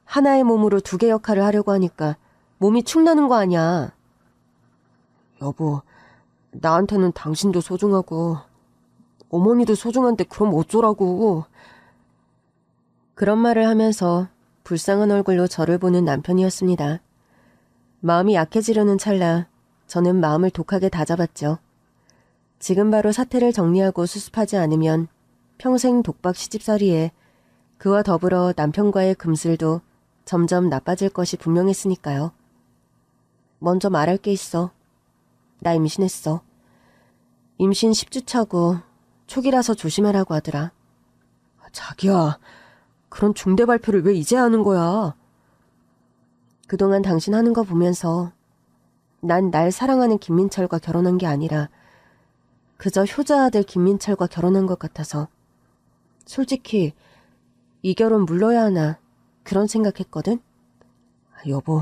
하나의 몸으로 2개 역할을 하려고 하니까 몸이 축나는 거 아니야. 여보, 나한테는 당신도 소중하고 어머니도 소중한데 그럼 어쩌라고. 그런 말을 하면서 불쌍한 얼굴로 저를 보는 남편이었습니다. 마음이 약해지려는 찰나 저는 마음을 독하게 다잡았죠. 지금 바로 사태를 정리하고 수습하지 않으면 평생 독박 시집살이에 그와 더불어 남편과의 금슬도 점점 나빠질 것이 분명했으니까요. 먼저 말할 게 있어. 나 임신했어. 임신 10주 차고 초기라서 조심하라고 하더라. 자기야, 그런 중대 발표를 왜 이제 하는 거야? 그동안 당신 하는 거 보면서 난 날 사랑하는 김민철과 결혼한 게 아니라 그저 효자 아들 김민철과 결혼한 것 같아서 솔직히 이 결혼 물러야 하나 그런 생각했거든? 여보,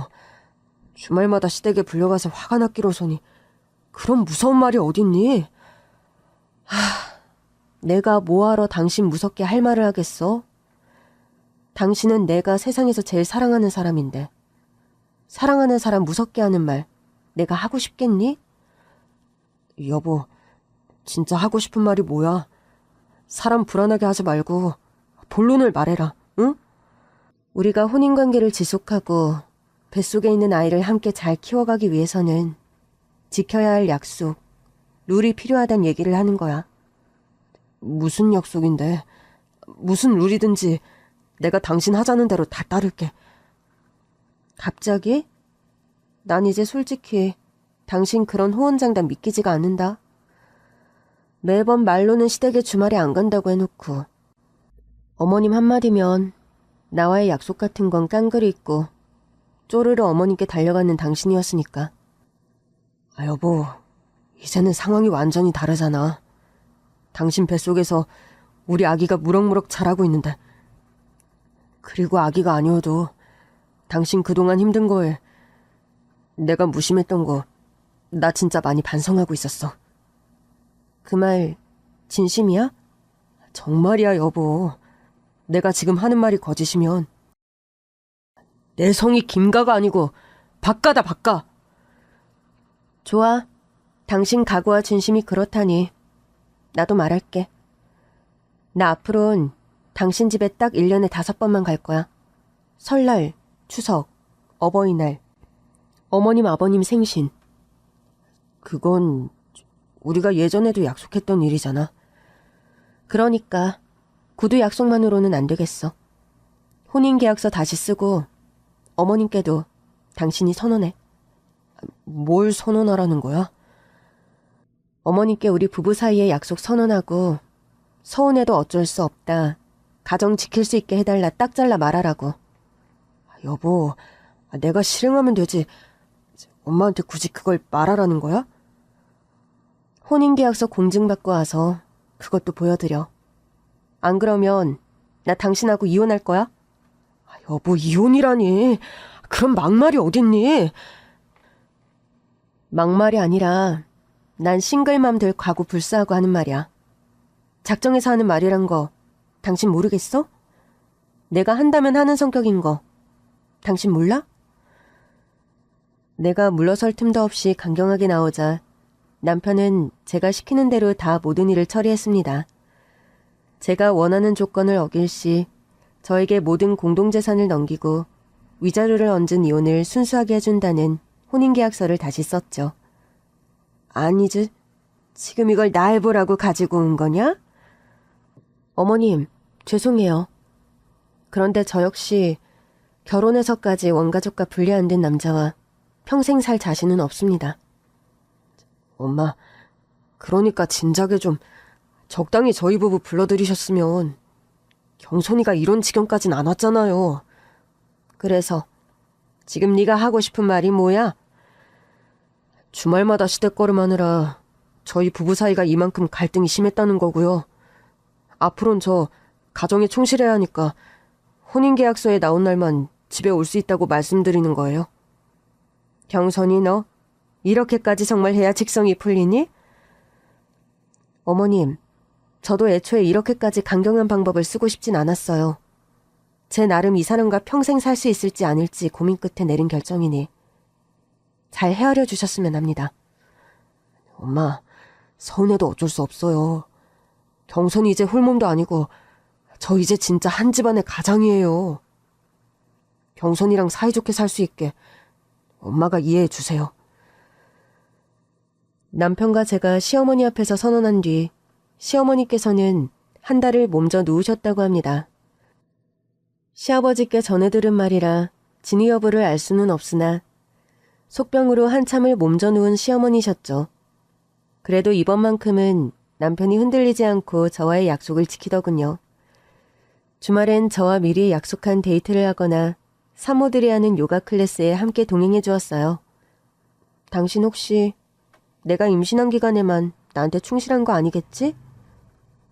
주말마다 시댁에 불려가서 화가 났기로서니 그런 무서운 말이 어딨니? 내가 뭐하러 당신 무섭게 할 말을 하겠어? 당신은 내가 세상에서 제일 사랑하는 사람인데 사랑하는 사람 무섭게 하는 말 내가 하고 싶겠니? 여보, 진짜 하고 싶은 말이 뭐야? 사람 불안하게 하지 말고 본론을 말해라, 응? 우리가 혼인관계를 지속하고 뱃속에 있는 아이를 함께 잘 키워가기 위해서는 지켜야 할 약속, 룰이 필요하단 얘기를 하는 거야. 무슨 약속인데? 무슨 룰이든지 내가 당신 하자는 대로 다 따를게. 갑자기? 난 이제 솔직히 당신 그런 호언장담 믿기지가 않는다. 매번 말로는 시댁에 주말에 안 간다고 해놓고 어머님 한마디면 나와의 약속 같은 건 깡그리 잊고 쪼르르 어머님께 달려가는 당신이었으니까. 여보, 이제는 상황이 완전히 다르잖아. 당신 뱃속에서 우리 아기가 무럭무럭 자라고 있는데. 그리고 아기가 아니어도 당신 그동안 힘든 거에 내가 무심했던 거 나 진짜 많이 반성하고 있었어. 그 말 진심이야? 정말이야, 여보. 내가 지금 하는 말이 거짓이면 내 성이 김가가 아니고 박가다, 박가. 좋아. 당신 각오와 진심이 그렇다니 나도 말할게. 나 앞으론 당신 집에 딱 1년에 5번만 갈 거야. 설날, 추석, 어버이날, 어머님 아버님 생신. 그건 우리가 예전에도 약속했던 일이잖아. 그러니까 구두 약속만으로는 안 되겠어. 혼인계약서 다시 쓰고 어머님께도 당신이 선언해. 뭘 선언하라는 거야? 어머님께 우리 부부 사이의 약속 선언하고 서운해도 어쩔 수 없다. 가정 지킬 수 있게 해달라 딱 잘라 말하라고. 여보, 내가 실행하면 되지. 엄마한테 굳이 그걸 말하라는 거야? 혼인계약서 공증받고 와서 그것도 보여드려. 안 그러면 나 당신하고 이혼할 거야? 여보, 이혼이라니. 그런 막말이 어딨니? 막말이 아니라 난 싱글맘 될 과거 불사하고 하는 말이야. 작정해서 하는 말이란 거 당신 모르겠어? 내가 한다면 하는 성격인 거 당신 몰라? 내가 물러설 틈도 없이 강경하게 나오자 남편은 제가 시키는 대로 다 모든 일을 처리했습니다. 제가 원하는 조건을 어길 시 저에게 모든 공동재산을 넘기고 위자료를 얹은 이혼을 순수하게 해준다는 혼인계약서를 다시 썼죠. 아니지, 지금 이걸 날 보라고 가지고 온 거냐? 어머님, 죄송해요. 그런데 저 역시 결혼해서까지 원가족과 분리 안 된 남자와 평생 살 자신은 없습니다. 엄마, 그러니까 진작에 좀 적당히 저희 부부 불러들이셨으면. 경선이가 이런 지경까진 안 왔잖아요. 그래서 지금 네가 하고 싶은 말이 뭐야? 주말마다 시댁걸음하느라 저희 부부 사이가 이만큼 갈등이 심했다는 거고요. 앞으론 저 가정에 충실해야 하니까 혼인계약서에 나온 날만 집에 올 수 있다고 말씀드리는 거예요. 경선이 너 이렇게까지 정말 해야 직성이 풀리니? 어머님, 저도 애초에 이렇게까지 강경한 방법을 쓰고 싶진 않았어요. 제 나름 이 사람과 평생 살 수 있을지 아닐지 고민 끝에 내린 결정이니 잘 헤아려 주셨으면 합니다. 엄마, 서운해도 어쩔 수 없어요. 경선이 이제 홀몸도 아니고 저 이제 진짜 한 집안의 가장이에요. 경선이랑 사이좋게 살 수 있게 엄마가 이해해 주세요. 남편과 제가 시어머니 앞에서 선언한 뒤 시어머니께서는 한 달을 몸져 누우셨다고 합니다. 시아버지께 전해 들은 말이라 진위 여부를 알 수는 없으나 속병으로 한참을 몸져 누운 시어머니셨죠. 그래도 이번만큼은 남편이 흔들리지 않고 저와의 약속을 지키더군요. 주말엔 저와 미리 약속한 데이트를 하거나 산모들이 하는 요가 클래스에 함께 동행해 주었어요. 당신 혹시 내가 임신한 기간에만 나한테 충실한 거 아니겠지?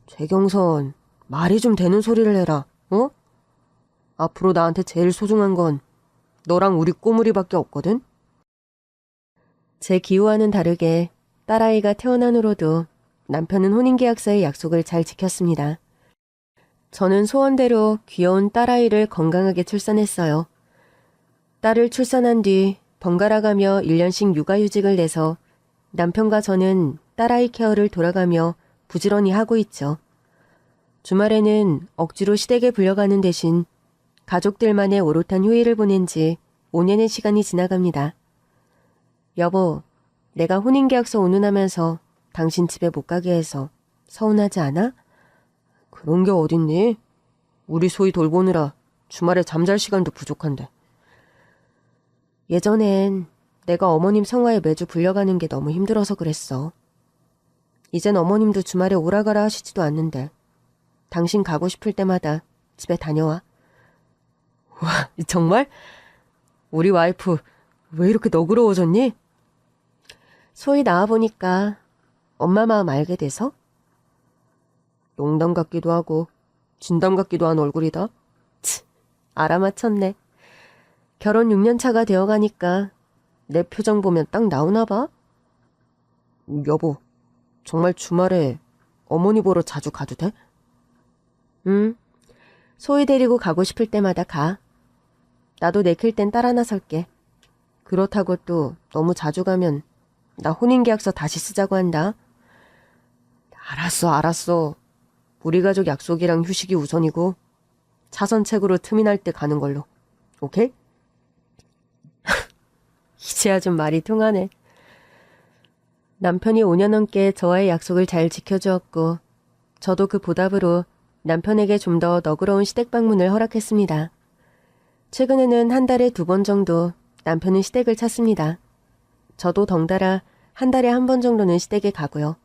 최경선, 말이 좀 되는 소리를 해라, 어? 앞으로 나한테 제일 소중한 건 너랑 우리 꼬물이밖에 없거든? 제 기호와는 다르게 딸아이가 태어난 후로도 남편은 혼인계약서의 약속을 잘 지켰습니다. 저는 소원대로 귀여운 딸아이를 건강하게 출산했어요. 딸을 출산한 뒤 번갈아가며 1년씩 육아휴직을 내서 남편과 저는 딸아이 케어를 돌아가며 부지런히 하고 있죠. 주말에는 억지로 시댁에 불려가는 대신 가족들만의 오롯한 휴일을 보낸 지 5년의 시간이 지나갑니다. 여보, 내가 혼인계약서 운운하면서 당신 집에 못 가게 해서 서운하지 않아? 그런 게 어딨니? 우리 소희 돌보느라 주말에 잠잘 시간도 부족한데. 예전엔 내가 어머님 성화에 매주 불려가는 게 너무 힘들어서 그랬어. 이젠 어머님도 주말에 오라가라 하시지도 않는데 당신 가고 싶을 때마다 집에 다녀와. 와, 정말? 우리 와이프 왜 이렇게 너그러워졌니? 소희 나와보니까 엄마 마음 알게 돼서? 농담 같기도 하고 진담 같기도 한 얼굴이다. 치, 알아맞혔네. 결혼 6년 차가 되어가니까 내 표정 보면 딱 나오나 봐. 여보, 정말 주말에 어머니 보러 자주 가도 돼? 응. 소희 데리고 가고 싶을 때마다 가. 나도 내킬 땐 딸 하나 설게. 그렇다고 또 너무 자주 가면 나 혼인계약서 다시 쓰자고 한다. 알았어. 우리 가족 약속이랑 휴식이 우선이고 차선책으로 틈이 날 때 가는 걸로. 오케이? 이제야 좀 말이 통하네. 남편이 5년 넘게 저와의 약속을 잘 지켜주었고 저도 그 보답으로 남편에게 좀 더 너그러운 시댁 방문을 허락했습니다. 최근에는 한 달에 2번 정도 남편은 시댁을 찾습니다. 저도 덩달아 한 달에 1번 정도는 시댁에 가고요.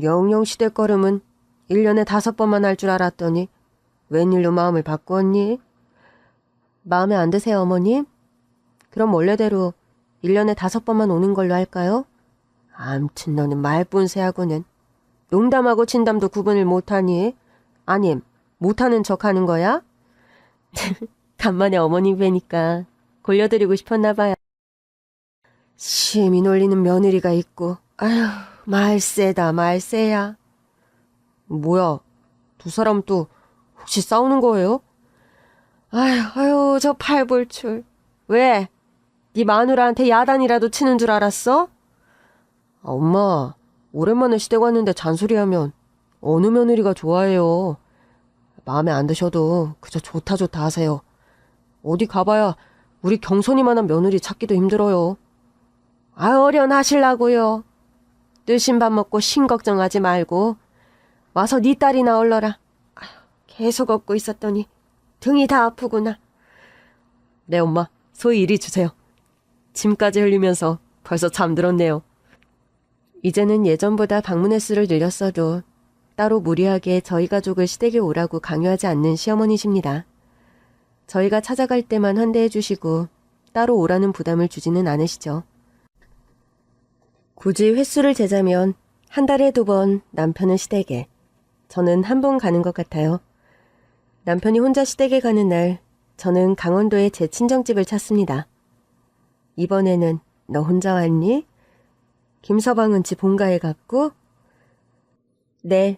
영영 시댁 걸음은 1년에 5번만 할 줄 알았더니 웬일로 마음을 바꾸었니? 마음에 안 드세요, 어머님? 그럼 원래대로 1년에 5번만 오는 걸로 할까요? 암튼 너는 말뿐새하고는 농담하고 진담도 구분을 못하니? 아님, 못하는 척하는 거야? 간만에 어머님 뵈니까 골려드리고 싶었나 봐요. 심히 놀리는 며느리가 있고 아휴 말세다 말세야. 뭐야, 두 사람 또 혹시 싸우는 거예요? 아휴 저 팔불출. 왜? 네 마누라한테 야단이라도 치는 줄 알았어? 엄마, 오랜만에 시댁 왔는데 잔소리하면 어느 며느리가 좋아해요. 마음에 안 드셔도 그저 좋다 하세요. 어디 가봐야 우리 경선이만한 며느리 찾기도 힘들어요. 어련하실라고요. 뜨신 밥 먹고 신 걱정하지 말고 와서 네 딸이나 얼러라. 계속 얻고 있었더니 등이 다 아프구나. 네, 엄마, 소희 이리 주세요. 침까지 흘리면서 벌써 잠들었네요. 이제는 예전보다 방문 횟수를 늘렸어도 따로 무리하게 저희 가족을 시댁에 오라고 강요하지 않는 시어머니십니다. 저희가 찾아갈 때만 환대해 주시고 따로 오라는 부담을 주지는 않으시죠. 굳이 횟수를 재자면 한 달에 2번 남편은 시댁에, 저는 1번 가는 것 같아요. 남편이 혼자 시댁에 가는 날 저는 강원도에 제 친정집을 찾습니다. 이번에는 너 혼자 왔니? 김서방은 집 본가에 갔고? 네,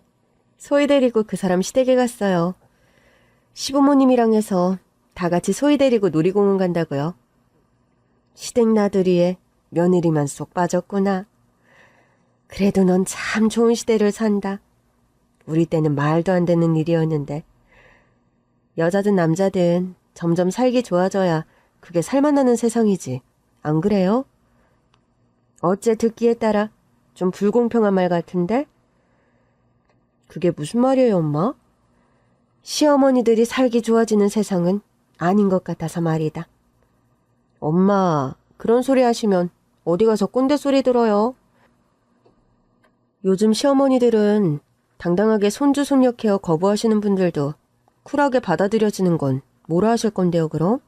소희 데리고 그 사람 시댁에 갔어요. 시부모님이랑 해서 다 같이 소희 데리고 놀이공원 간다고요. 시댁 나들이에 며느리만 쏙 빠졌구나. 그래도 넌 참 좋은 시대를 산다. 우리 때는 말도 안 되는 일이었는데. 여자든 남자든 점점 살기 좋아져야 그게 살만나는 세상이지. 안 그래요? 어째 듣기에 따라 좀 불공평한 말 같은데? 그게 무슨 말이에요, 엄마? 시어머니들이 살기 좋아지는 세상은 아닌 것 같아서 말이다. 엄마, 그런 소리 하시면 어디 가서 꼰대 소리 들어요? 요즘 시어머니들은 당당하게 손주 손녀 케어 거부하시는 분들도 쿨하게 받아들여지는 건 뭐라 하실 건데요, 그럼?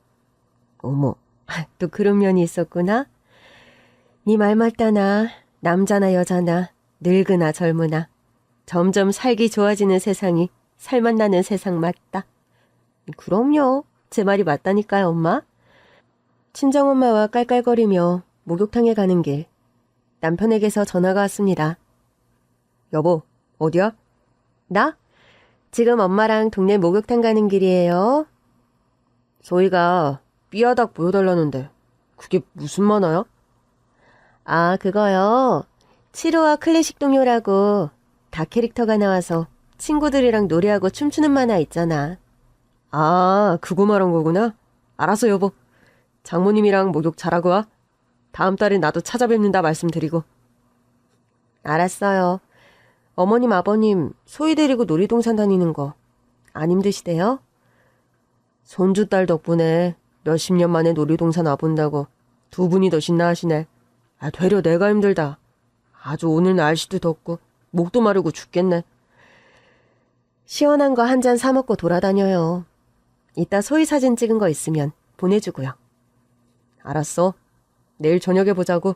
어머, 또 그런 면이 있었구나. 네 말 맞다나 남자나 여자나 늙으나 젊으나 점점 살기 좋아지는 세상이 살맛나는 세상 맞다. 그럼요. 제 말이 맞다니까요, 엄마. 친정엄마와 깔깔거리며 목욕탕에 가는 길, 남편에게서 전화가 왔습니다. 여보, 어디야? 나? 지금 엄마랑 동네 목욕탕 가는 길이에요. 소희가 삐아닥 보여달라는데 그게 무슨 만화야? 아, 그거요. 7호와 클래식 동요라고 다 캐릭터가 나와서 친구들이랑 노래하고 춤추는 만화 있잖아. 아, 그거 말한 거구나. 알았어, 여보. 장모님이랑 목욕 잘하고 와. 다음 달에 나도 찾아뵙는다 말씀드리고. 알았어요. 어머님, 아버님 소희 데리고 놀이동산 다니는 거 안 힘드시대요? 손주딸 덕분에 몇십 년 만에 놀이동산 와본다고 두 분이 더 신나하시네. 아, 되려 내가 힘들다. 아주 오늘 날씨도 덥고 목도 마르고 죽겠네. 시원한 거 한 잔 사 먹고 돌아다녀요. 이따 소희 사진 찍은 거 있으면 보내주고요. 알았어. 내일 저녁에 보자고.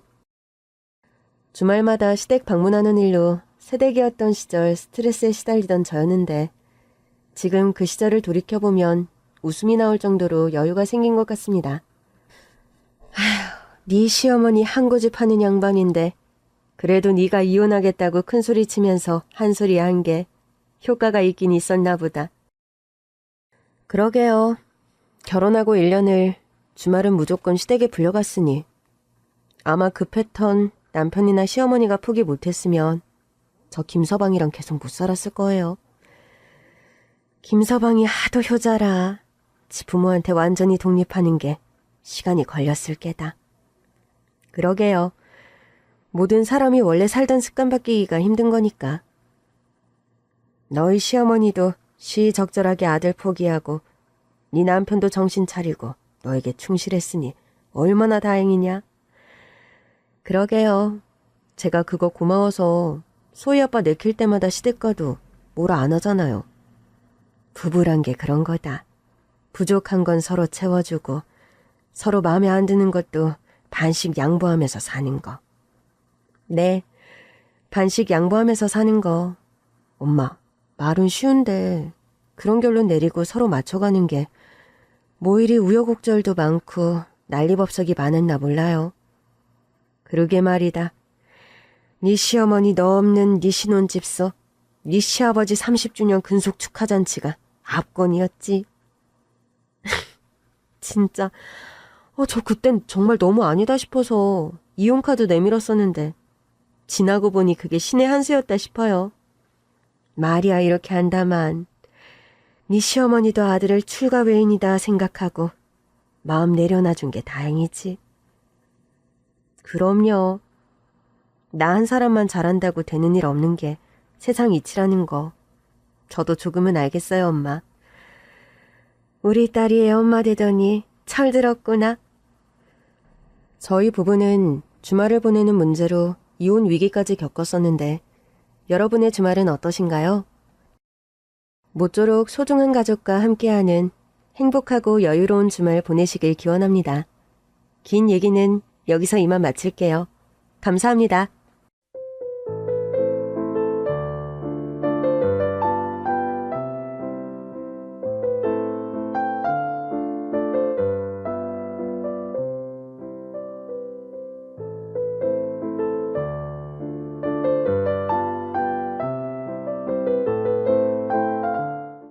주말마다 시댁 방문하는 일로 새댁이었던 시절 스트레스에 시달리던 저였는데 지금 그 시절을 돌이켜보면 웃음이 나올 정도로 여유가 생긴 것 같습니다. 아휴, 네 시어머니 한 고집 하는 양반인데 그래도 네가 이혼하겠다고 큰소리 치면서 한 소리 한 게 효과가 있긴 있었나 보다. 그러게요. 결혼하고 1년을 주말은 무조건 시댁에 불려갔으니 아마 그 패턴 남편이나 시어머니가 포기 못했으면 저 김서방이랑 계속 못 살았을 거예요. 김서방이 하도 효자라 지 부모한테 완전히 독립하는 게 시간이 걸렸을 게다. 그러게요. 모든 사람이 원래 살던 습관 바뀌기가 힘든 거니까. 너희 시어머니도 시적절하게 아들 포기하고 네 남편도 정신 차리고 너에게 충실했으니 얼마나 다행이냐. 그러게요. 제가 그거 고마워서 소희 아빠 내킬 때마다 시댁 가도 뭐라 안 하잖아요. 부부란 게 그런 거다. 부족한 건 서로 채워주고 서로 마음에 안 드는 것도 반씩 양보하면서 사는 거. 네, 반씩 양보하면서 사는 거. 엄마, 말은 쉬운데 그런 결론 내리고 서로 맞춰가는 게 뭐 이리 우여곡절도 많고 난리법석이 많았나 몰라요. 그러게 말이다. 네 시어머니 너 없는 네 신혼집서 네 시아버지 30주년 근속 축하잔치가 압권이었지. 진짜 저 그땐 정말 너무 아니다 싶어서 이혼카드 내밀었었는데 지나고 보니 그게 신의 한 수였다 싶어요. 말이야 이렇게 한다만 네 시어머니도 아들을 출가 외인이다 생각하고 마음 내려놔준 게 다행이지. 그럼요. 나 한 사람만 잘한다고 되는 일 없는 게 세상 이치라는 거 저도 조금은 알겠어요, 엄마. 우리 딸이 애엄마 되더니 철들었구나. 저희 부부는 주말을 보내는 문제로 이혼 위기까지 겪었었는데 여러분의 주말은 어떠신가요? 모쪼록 소중한 가족과 함께하는 행복하고 여유로운 주말 보내시길 기원합니다. 긴 얘기는 여기서 이만 마칠게요. 감사합니다.